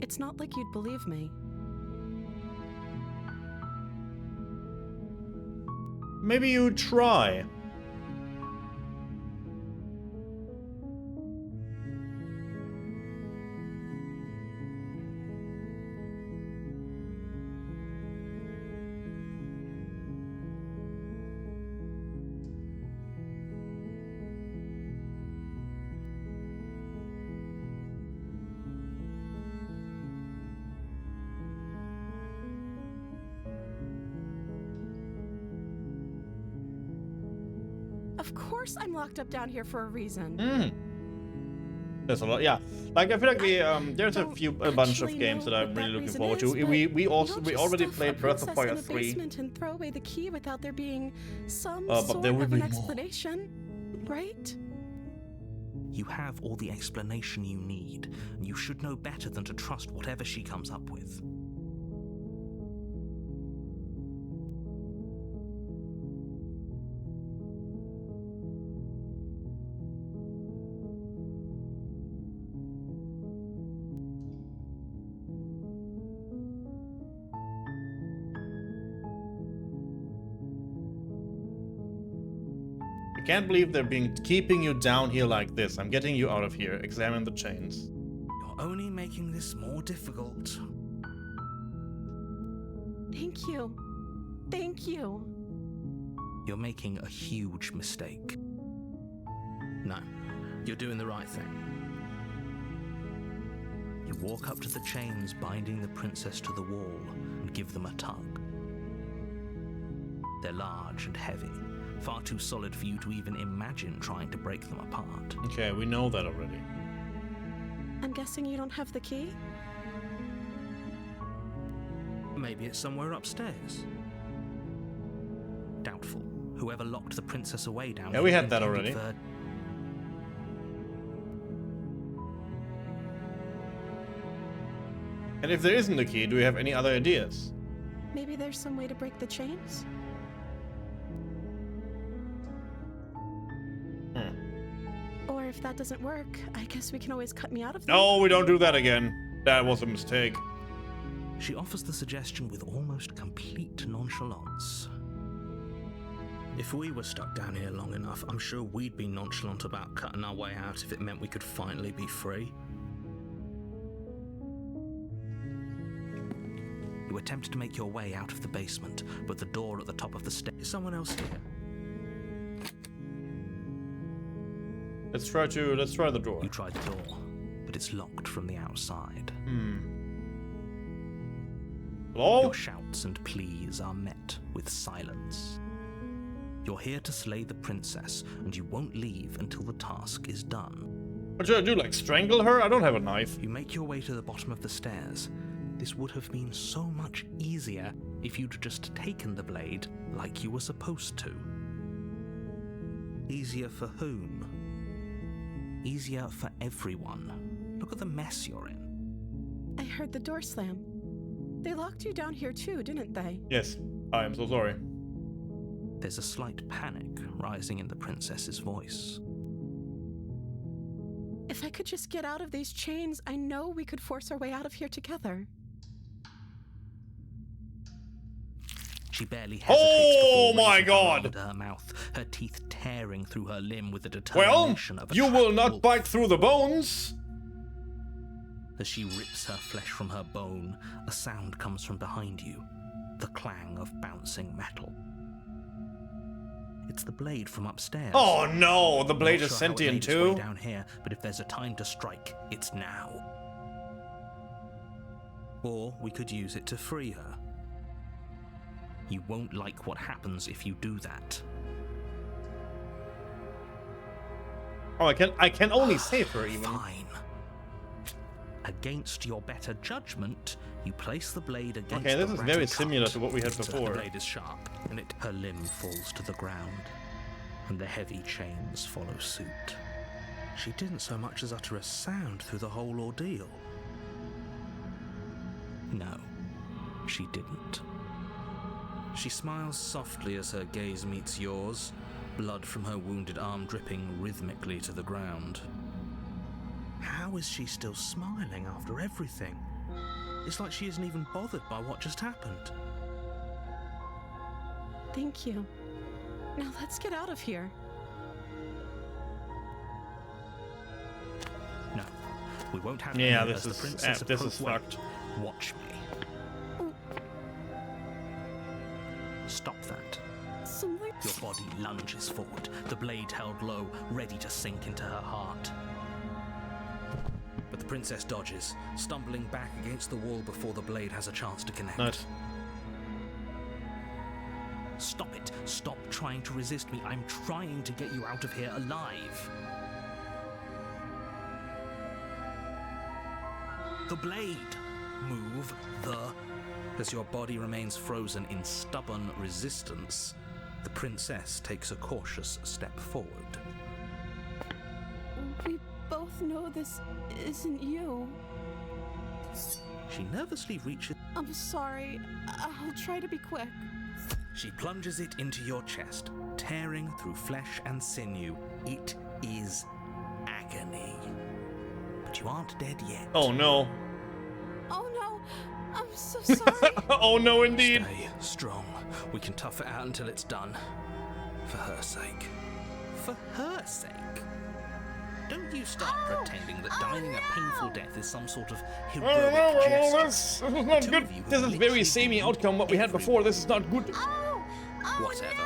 It's not like you'd believe me. Maybe you try. Of course I'm locked up down here for a reason. There's a lot, yeah. Like I feel like there's a bunch of actually games know that I'm what really that looking reason forward to. is, but We you also don't we just already stuff a played Breath of princess Fire in a 3. basement and throw away the key without there being some But sort there will of be an more. explanation, right? You have all the explanation you need, and you should know better than to trust whatever she comes up with. I can't believe they're keeping you down here like this. I'm getting you out of here. Examine the chains. You're only making this more difficult. Thank you. Thank you. You're making a huge mistake. No, you're doing the right thing. You walk up to the chains binding the princess to the wall and give them a tug. They're large and heavy, far too solid for you to even imagine trying to break them apart. Okay, we know that already. I'm guessing you don't have the key? Maybe it's somewhere upstairs. Doubtful. Whoever locked the princess away down Yeah, we here had that intended already. for- And if there isn't a key, do we have any other ideas? Maybe there's some way to break the chains? Or if that doesn't work, I guess we can always cut me out of them. No, we don't do that again. That was a mistake. She offers the suggestion with almost complete nonchalance. If we were stuck down here long enough, I'm sure we'd be nonchalant about cutting our way out if it meant we could finally be free. You attempt to make your way out of the basement, but the door at the top of the stairs. Is someone else here? Let's try the door. You try the door, but it's locked from the outside. Hello? Your shouts and pleas are met with silence. You're here to slay the princess, and you won't leave until the task is done. What should I do, like strangle her? I don't have a knife. You make your way to the bottom of the stairs. This would have been so much easier if you'd just taken the blade like you were supposed to. Easier for whom? Easier for everyone. Look at the mess you're in. I heard the door slam. They locked you down here too, didn't they? Yes, I am so sorry. There's a slight panic rising in the princess's voice. If I could just get out of these chains, I know we could force our way out of here together. She barely hesitates Oh before my raising her God! arm to her mouth, her teeth tearing through her limb with the Well, determination of a you trapped will not wolf. bite through the bones. As she rips her flesh from her bone, a sound comes from behind you, the clang of bouncing metal. It's the blade from upstairs. Oh no, the blade Not is sure how it sentient made its way too. down here, but if there's a time to strike, it's now. Or we could use it to free her. You won't like what happens if you do that. Oh, I can only save her even. Fine. Against your better judgment, you place the blade against Okay, this the is ratty very cut. similar to what we had The before. blade is sharp, and her limb falls to the ground, and the heavy chains follow suit. She didn't so much as utter a sound through the whole ordeal. No, she didn't. She smiles softly as her gaze meets yours, blood from her wounded arm dripping rhythmically to the ground. How is she still smiling after everything? It's like she isn't even bothered by what just happened. Thank you. Now let's get out of here. No, we won't have Yeah, you this as is the princess this is Wait, fucked. Watch me. Stop that. Something. Your body lunges forward, the blade held low, ready to sink into her heart. But the princess dodges, stumbling back against the wall before the blade has a chance to connect. Nice. Stop it. Stop trying to resist me. I'm trying to get you out of here alive. The blade. Move the... As your body remains frozen in stubborn resistance, the princess takes a cautious step forward. We both know this isn't you. She nervously reaches... I'm sorry. I'll try to be quick. She plunges it into your chest, tearing through flesh and sinew. It is agony. But you aren't dead yet. Oh no. Oh no! I'm so sorry. Oh no, indeed. Stay strong. We can tough it out until it's done. For her sake. For her sake. Don't you start pretending that dying a painful death is some sort of heroic gesture. This is not good. This is very samey outcome what we had before. This is not good. Whatever.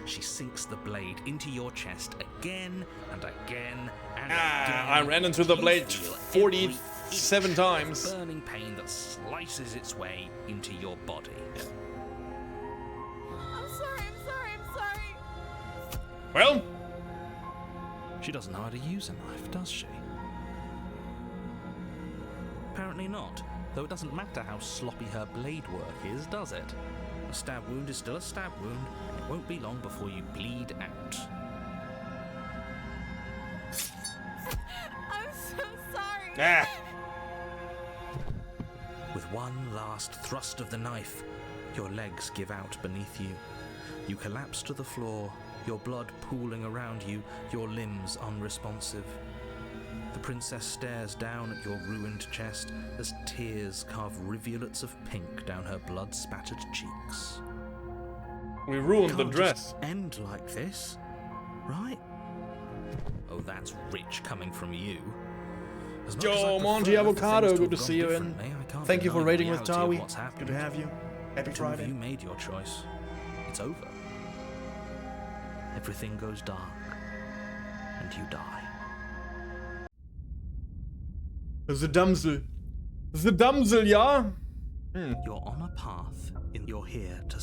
She sinks the blade into your chest again and again and again. I ran into the blade You feel 47 times. burning pain that slices its way into your body. I'm sorry. Well, She doesn't know how to use a knife, does she? Apparently not, though it doesn't matter how sloppy her blade work is, does it? A stab wound is still a stab wound, and it won't be long before you bleed out. I'm so sorry. ah. With one last thrust of the knife, your legs give out beneath you. You collapse to the floor, your blood pooling around you, your limbs unresponsive. The princess stares down at your ruined chest as tears carve rivulets of pink down her blood-spattered cheeks. We ruined the Can't dress. just end like this, right? Oh, that's rich coming from you. As much as I Yo, prefer Monty for Avocado, things good to have see gone you, and differently, I can't thank you for deny the raiding with reality of Tawi. what's Good happened. to have you. Happy Two of Friday. you made your choice. It's over. Everything goes dark, and you die. The damsel. The damsel, yeah? You're on a path, and you're here to...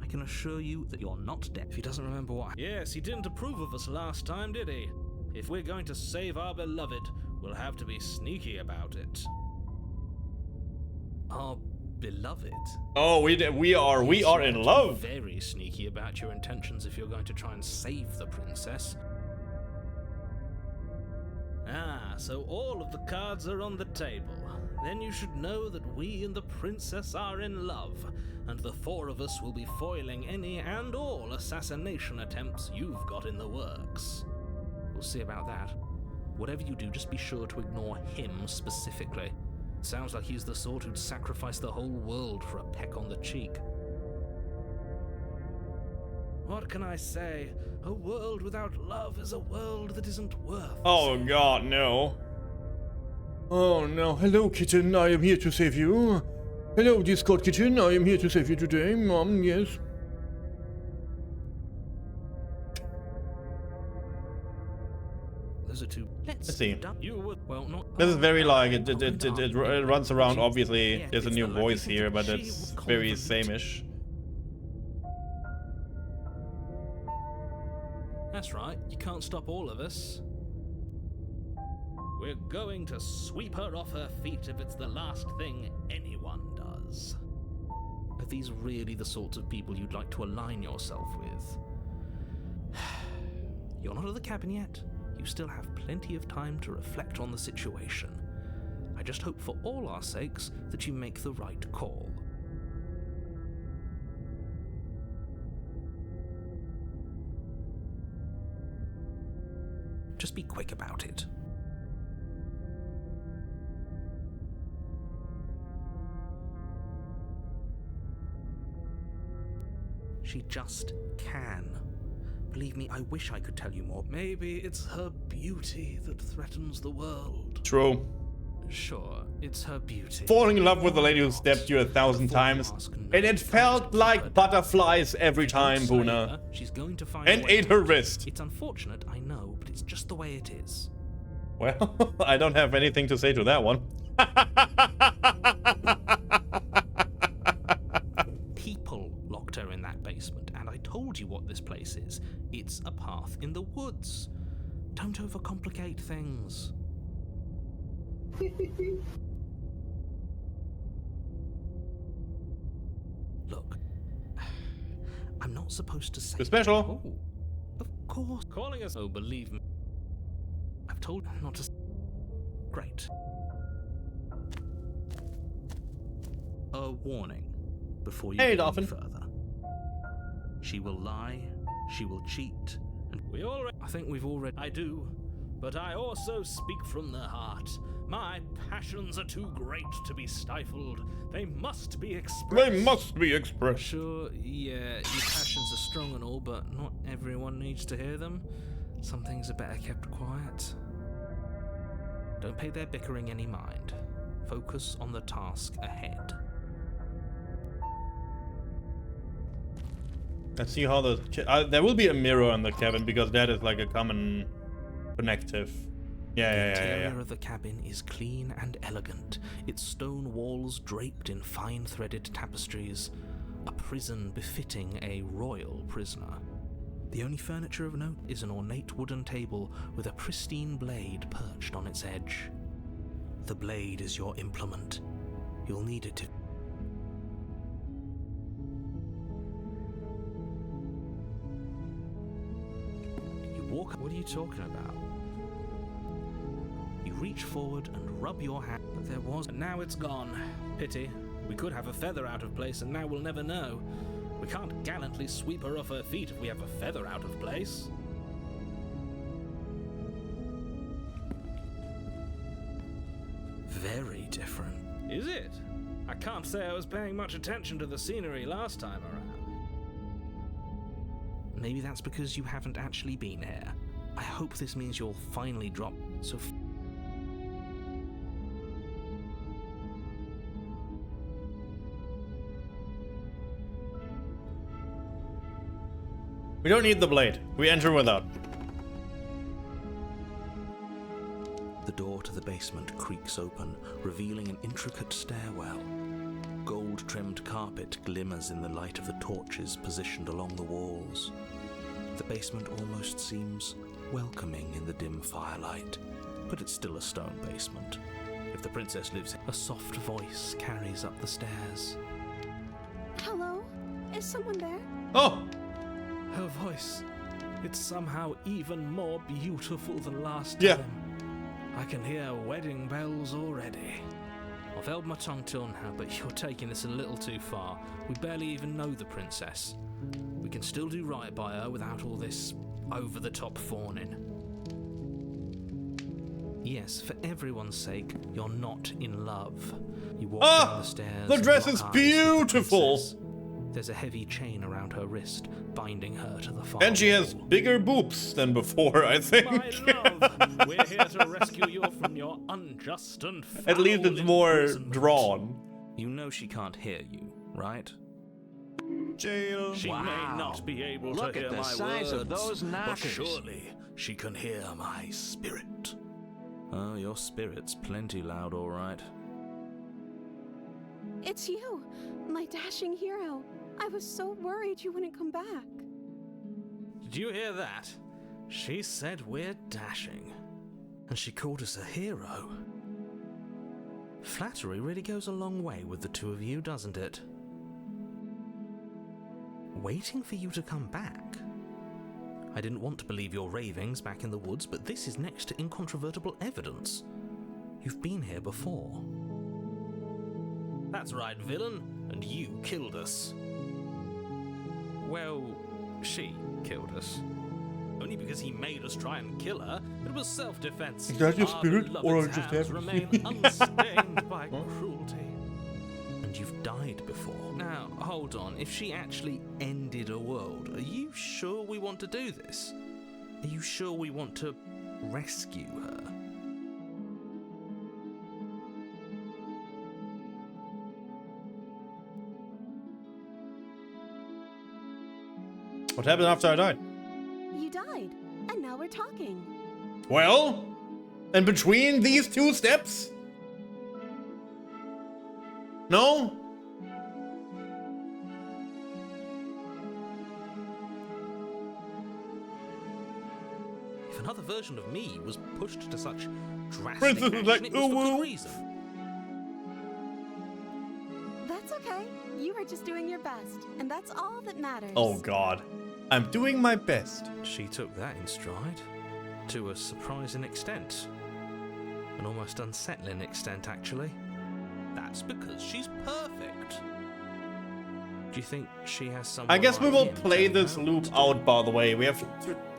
I can assure you that you're not dead. If he doesn't remember what... Yes, he didn't approve of us last time, did he? If we're going to save our beloved, we'll have to be sneaky about it. Our beloved. Oh, we are Yes, you in have to love. be very sneaky about your intentions if you're going to try and save the princess. Ah, so all of the cards are on the table. Then you should know that we and the princess are in love, and the four of us will be foiling any and all assassination attempts you've got in the works. We'll see about that. Whatever you do, just be sure to ignore him specifically. Sounds like he's the sort who'd sacrifice the whole world for a peck on the cheek. What can I say? A world without love is a world that isn't worth. Oh god, no. Oh no. Hello, kitten. I am here to save you. Hello, Discord kitten. I am here to save you today. Mom, yes. Those are two. Let's see. You would, well, not. This is very like it runs around. Obviously, there's a new voice here, but it's very same-ish. That's right, you can't stop all of us. We're going to sweep her off her feet if it's the last thing anyone does. Are these really the sorts of people you'd like to align yourself with? You're not at the cabin yet. You still have plenty of time to reflect on the situation. I just hope for all our sakes that you make the right call. Just be quick about it. She just can. Believe me, I wish I could tell you more. Maybe it's her beauty that threatens the world. True. Sure, it's her beauty. Falling in love with the lady who stabbed you 1,000 times, and it felt like butterflies every time, Buna. She's going to find And a way ate her out. wrist. It's unfortunate, I know, but it's just the way it is. Well, I don't have anything to say to that one. People locked her in that basement, and I told you what this place is. It's a path in the woods. Don't overcomplicate things. Look, I'm not supposed to say... Too special. Oh, of course. Calling us. Oh, believe me. I've told her not to... Great. A warning before you Hey, go Dolphin. any further. She will lie, she will cheat, and We already. I think we've already... I do. but I also speak from the heart. My passions are too great to be stifled. They must be expressed. They must be expressed. Sure, yeah, your passions are strong and all, but not everyone needs to hear them. Some things are better kept quiet. Don't pay their bickering any mind. Focus on the task ahead. Let's see how there will be a mirror in the cabin because that is like a common connective. The interior of the cabin is clean and elegant, its stone walls draped in fine threaded tapestries, a prison befitting a royal prisoner. The only furniture of note is an ornate wooden table with a pristine blade perched on its edge. The blade is your implement. You'll need it to... You walk... What are you talking about? You reach forward and rub your hand, but there was... And now it's gone. Pity. We could have a feather out of place and now we'll never know. We can't gallantly sweep her off her feet if we have a feather out of place. Very different. Is it? I can't say I was paying much attention to the scenery last time around. Maybe that's because you haven't actually been here. I hope this means you'll finally drop... So... We don't need the blade. We enter without. The door to the basement creaks open, revealing an intricate stairwell. Gold-trimmed carpet glimmers in the light of the torches positioned along the walls. The basement almost seems welcoming in the dim firelight, but it's still a stone basement. If the princess lives, a soft voice carries up the stairs. Hello? Is someone there? Oh! Her voice, it's somehow even more beautiful than last Yeah. time. I can hear wedding bells already. I've held my tongue till now, but you're taking this a little too far. We barely even know the princess. We can still do right by her without all this over-the-top fawning. Yes, for everyone's sake, you're not in love. You walk down the stairs. The dress and is lock eyes with the beautiful. princess. There's a heavy chain around her wrist, binding her to the far And she has wall. bigger boobs than before, I think. My love, we're here to rescue you from your unjust and foul At least it's more imprisonment. drawn. You know she can't hear you, right? Jail. She may not be able Look to hear at the my size words, of those but knockers. surely she can hear my spirit. Oh, your spirit's plenty loud, all right. It's you, my dashing hero. I was so worried you wouldn't come back. Did you hear that? She said we're dashing. And she called us a hero. Flattery really goes a long way with the two of you, doesn't it? Waiting for you to come back. I didn't want to believe your ravings back in the woods, but this is next to incontrovertible evidence. You've been here before. That's right, villain, and you killed us. Well, she killed us. Only because he made us try and kill her. It was self-defense. Is that your Our spirit, or beloved's just hands happy? remain unstained by cruelty. And you've died before. Now, hold on. If she actually ended a world, are you sure we want to do this? Are you sure we want to rescue her? What happened after I died? You died, and now we're talking. Well, and between these two steps? No? If another version of me was pushed to such drastic Princess is action, like, it was for "Ooh, good woo." reason. That's okay. You are just doing your best, and that's all that matters. Oh god. I'm doing my best. She took that in stride. To a surprising extent. An almost unsettling extent, actually. That's because she's perfect. Do you think she has some? I guess we will play this loop out, by the way. We have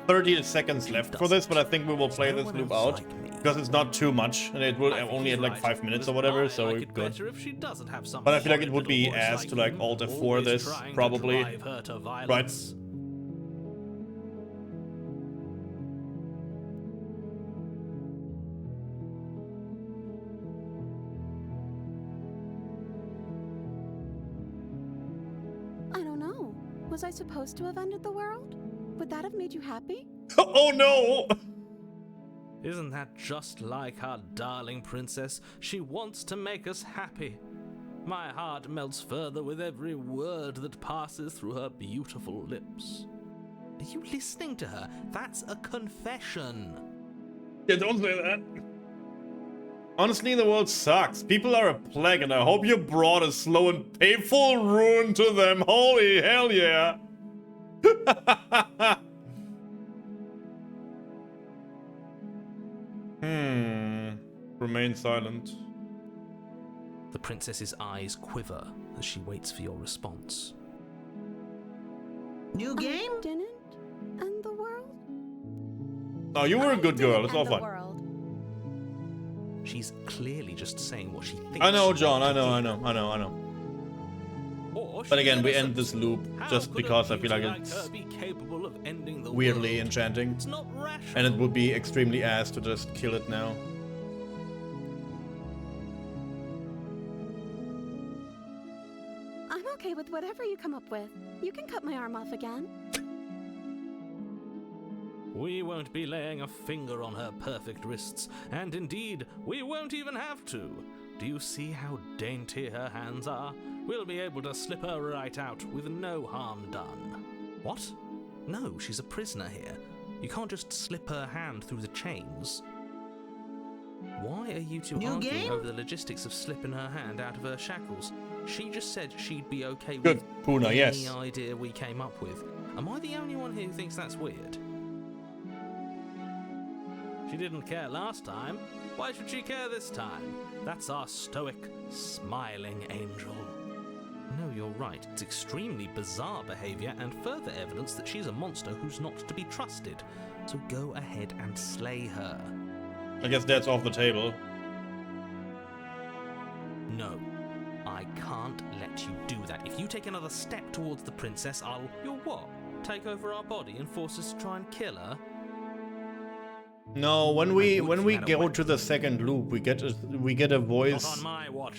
30 seconds left for this, but I think we will play this loop out because it's not too much, and it will only at like 5 minutes or whatever, so we're good. But I feel like it would be ass to like Alt F4 this, probably. Right. I don't know. Was I supposed to have ended the world? Would that have made you happy? Oh no! Isn't that just like our darling princess? She wants to make us happy. My heart melts further with every word that passes through her beautiful lips. Are you listening to her? That's a confession. Yeah, don't say that. Honestly, the world sucks. People are a plague, and I hope you brought a slow and painful ruin to them. Holy hell yeah! Remain silent. The princess's eyes quiver as she waits for your response. New game? I didn't end the world? Oh, you were a good girl. It's all fine. She's clearly just saying what she thinks. I know, John. I know. But again, we end this loop just because I feel like it's weirdly enchanting. And it would be extremely ass to just kill it now. I'm okay with whatever you come up with. You can cut my arm off again. We won't be laying a finger on her perfect wrists, and indeed, we won't even have to. Do you see how dainty her hands are? We'll be able to slip her right out with no harm done. What? No, she's a prisoner here. You can't just slip her hand through the chains. Why are you two arguing over the logistics of slipping her hand out of her shackles? She just said she'd be okay with Puna, any yes. idea we came up with. Am I the only one here who thinks that's weird? She didn't care last time. Why should she care this time? That's our stoic, smiling angel. No, you're right. It's extremely bizarre behavior and further evidence that she's a monster who's not to be trusted. So go ahead and slay her. I guess that's off the table. No, I can't let you do that. If you take another step towards the princess, You'll what? Take over our body and force us to try and kill her? No, when we go to the second loop, we get a voice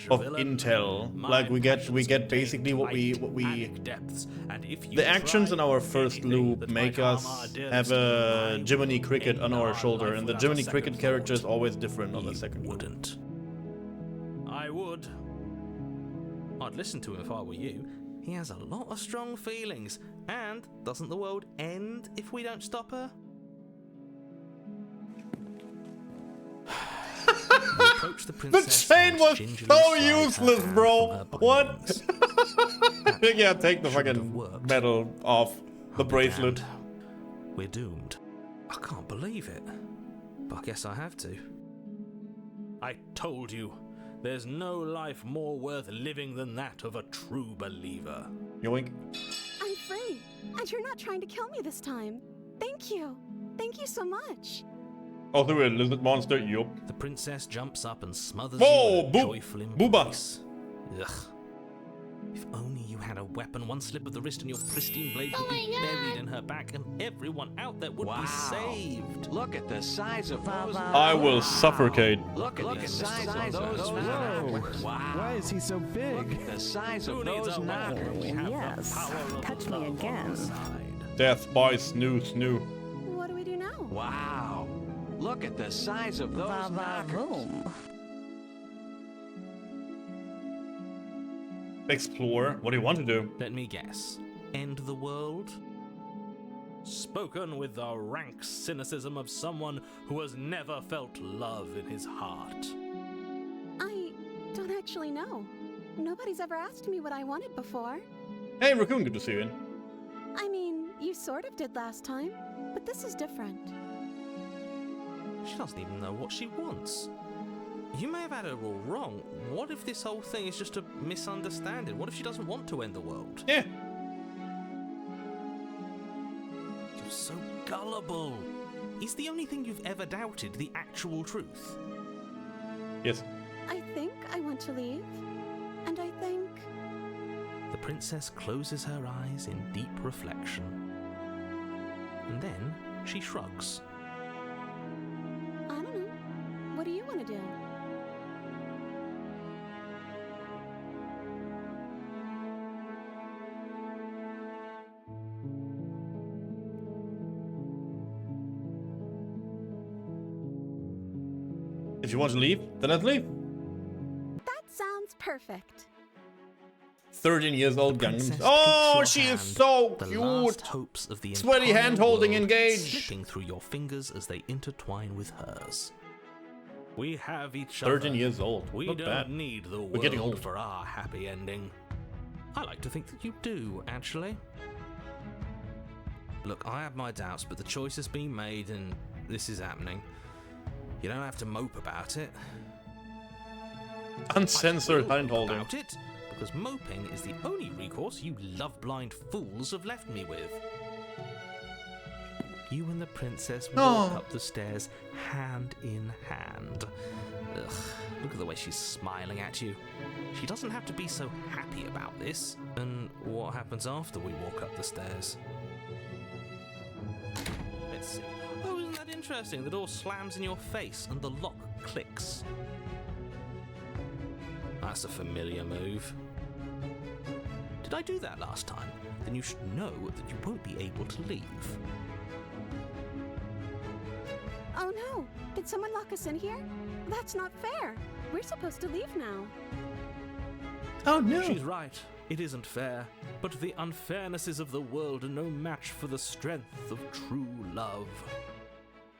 of intel. Like we get basically what we the actions in our first loop make us have a Jiminy Cricket on our shoulder, and the Jiminy Cricket character is always different on the second loop. Wouldn't. I would. I'd listen to him if I were you. He has a lot of strong feelings. And doesn't the world end if we don't stop her? The chain was so useless, bro. What? Yeah, take the fucking metal off the bracelet. We're doomed. I can't believe it. But I guess I have to. I told you, there's no life more worth living than that of a true believer. Yoink. I'm free, and you're not trying to kill me this time. Thank you. Thank you so much. Oh, through a lizard monster, yup. The princess jumps up and smothers you in a joyful embrace. Ugh. If only you had a weapon, one slip of the wrist and your pristine blade would be buried in her back, and everyone out there would be saved. Look at the size of those. I will suffocate. Look at the size of those. Whoa! Why is he so big? The size of those knockers. Yes. Touch me again. Death by snoo. What do we do now? Wow. Look at the size of those knockers. Explore. What do you want to do? Let me guess. End the world? Spoken with the rank cynicism of someone who has never felt love in his heart. I don't actually know. Nobody's ever asked me what I wanted before. Hey, Raccoon, good to see you. I mean, you sort of did last time, but this is different. She doesn't even know what she wants. You may have had her all wrong. What if this whole thing is just a misunderstanding? What if she doesn't want to end the world? Yeah. You're so gullible. Is the only thing you've ever doubted the actual truth? Yes. I think I want to leave. And I think... The princess closes her eyes in deep reflection. And then she shrugs. I don't know. What do you want to do? If you want to leave, then let's leave. That sounds perfect. 13 years old Gangnam. Princess Oh, takes she your is hand, so the cute. last hopes of the Sweaty entire hand-holding world engaged. slipping through your fingers as they intertwine with hers. We have each other. 13 years old. We Not don't bad. need the We're getting world old. for our happy ending. I like to think that you do, actually. Look, I have my doubts, but the choice has been made and this is happening. You don't have to mope about it. Uncensored I will hand-holding. about it, because moping is the only recourse you love-blind fools have left me with. You and the princess walk up the stairs hand in hand. Ugh, look at the way she's smiling at you. She doesn't have to be so happy about this. And what happens after we walk up the stairs? Let's see. Oh, isn't that interesting? The door slams in your face and the lock clicks. That's a familiar move. Did I do that last time? Then you should know that you won't be able to leave. Oh no! Did someone lock us in here? That's not fair. We're supposed to leave now. Oh no! She's right. It isn't fair. But the unfairnesses of the world are no match for the strength of true love.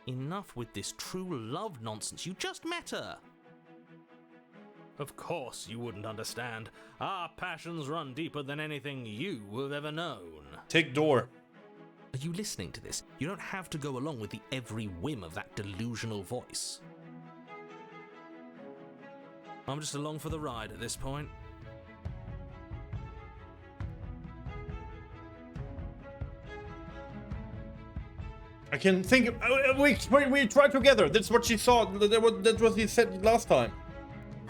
Enough with this true love nonsense. You just met her. Of course you wouldn't understand. Our passions run deeper than anything you have ever known. Take door. Are you listening to this? You don't have to go along with the every whim of that delusional voice. I'm just along for the ride at this point. I can think. We try together. That's what she saw. That's what he said last time.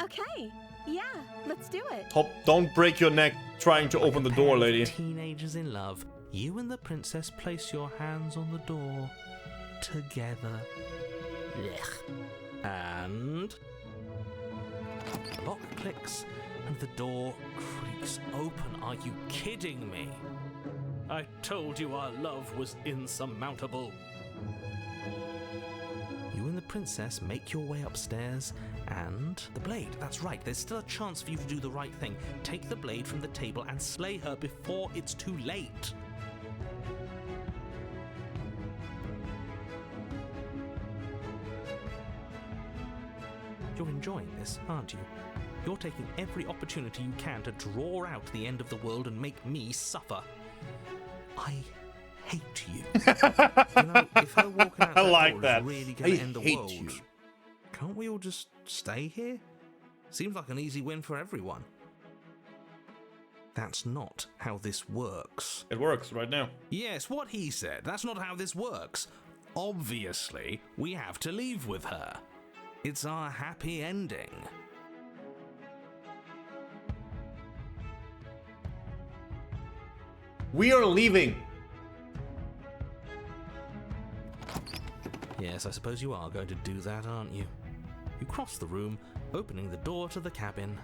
Okay. Yeah, let's do it. Hop, don't break your neck trying to open the door, lady. Teenagers in love, you and the princess place your hands on the door together. And the lock clicks and the door creaks open. Are you kidding me? I told you our love was insurmountable. You and the princess make your way upstairs, and the blade, that's right, there's still a chance for you to do the right thing. Take the blade from the table and slay her before it's too late. You're enjoying this, aren't you? You're taking every opportunity you can to draw out the end of the world and make me suffer. I hate you. You know, if her walking out I that like door that. is really going I to end the hate world, you. can't we all just stay here? Seems like an easy win for everyone. That's not how this works. It works right now. Yes, what he said. That's not how this works. Obviously, we have to leave with her. It's our happy ending. We are leaving. Yes, I suppose you are going to do that, aren't you? You cross the room, opening the door to the cabin.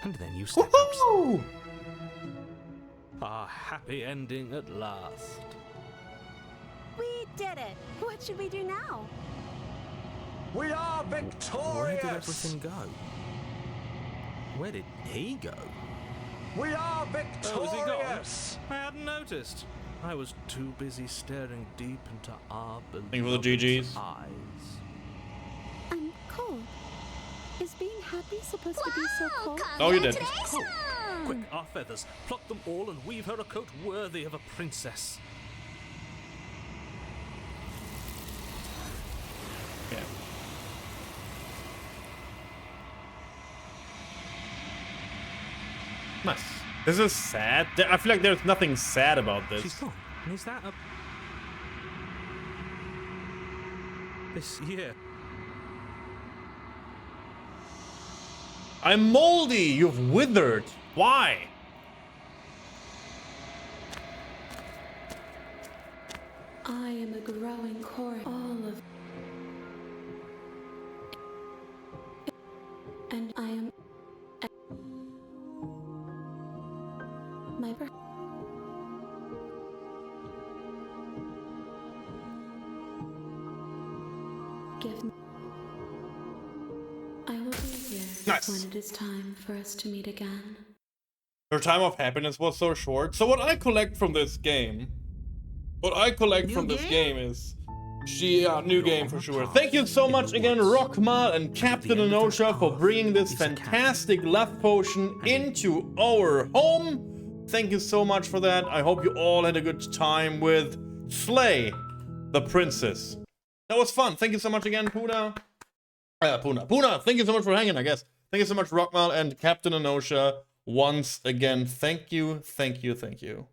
And then you step outside. Our happy ending at last. We did it. What should we do now? We are Where did victorious! everything go? Where did he go? We are Oh, is he gone? victorious! I hadn't noticed. I was too busy staring deep into our Thank you for the beloved's GGs. eyes. I'm cold. Is being happy supposed to be so cold? Oh, you did. Cool. Quick, our feathers. Pluck them all and weave her a coat worthy of a princess. Yeah. Nice. This is sad. I feel like there's nothing sad about this. She's gone. And is that a... This, yeah. I'm moldy. You've withered. Why? I am a growing core. All of... And I am... My... Give me... I will be here Nice. when it is time for us to meet again. Her time of happiness was so short. So what I collect from this game... is... new game for sure. Thank you so much again, Rockmal and Captain Anosha, for bringing this fantastic love potion into our home. Thank you so much for that. I hope you all had a good time with Slay the Princess. That was fun. Thank you so much again, Puna. Puna, thank you so much for hanging, I guess. Thank you so much, Rockmal and Captain Anosha. Once again, thank you, thank you, thank you.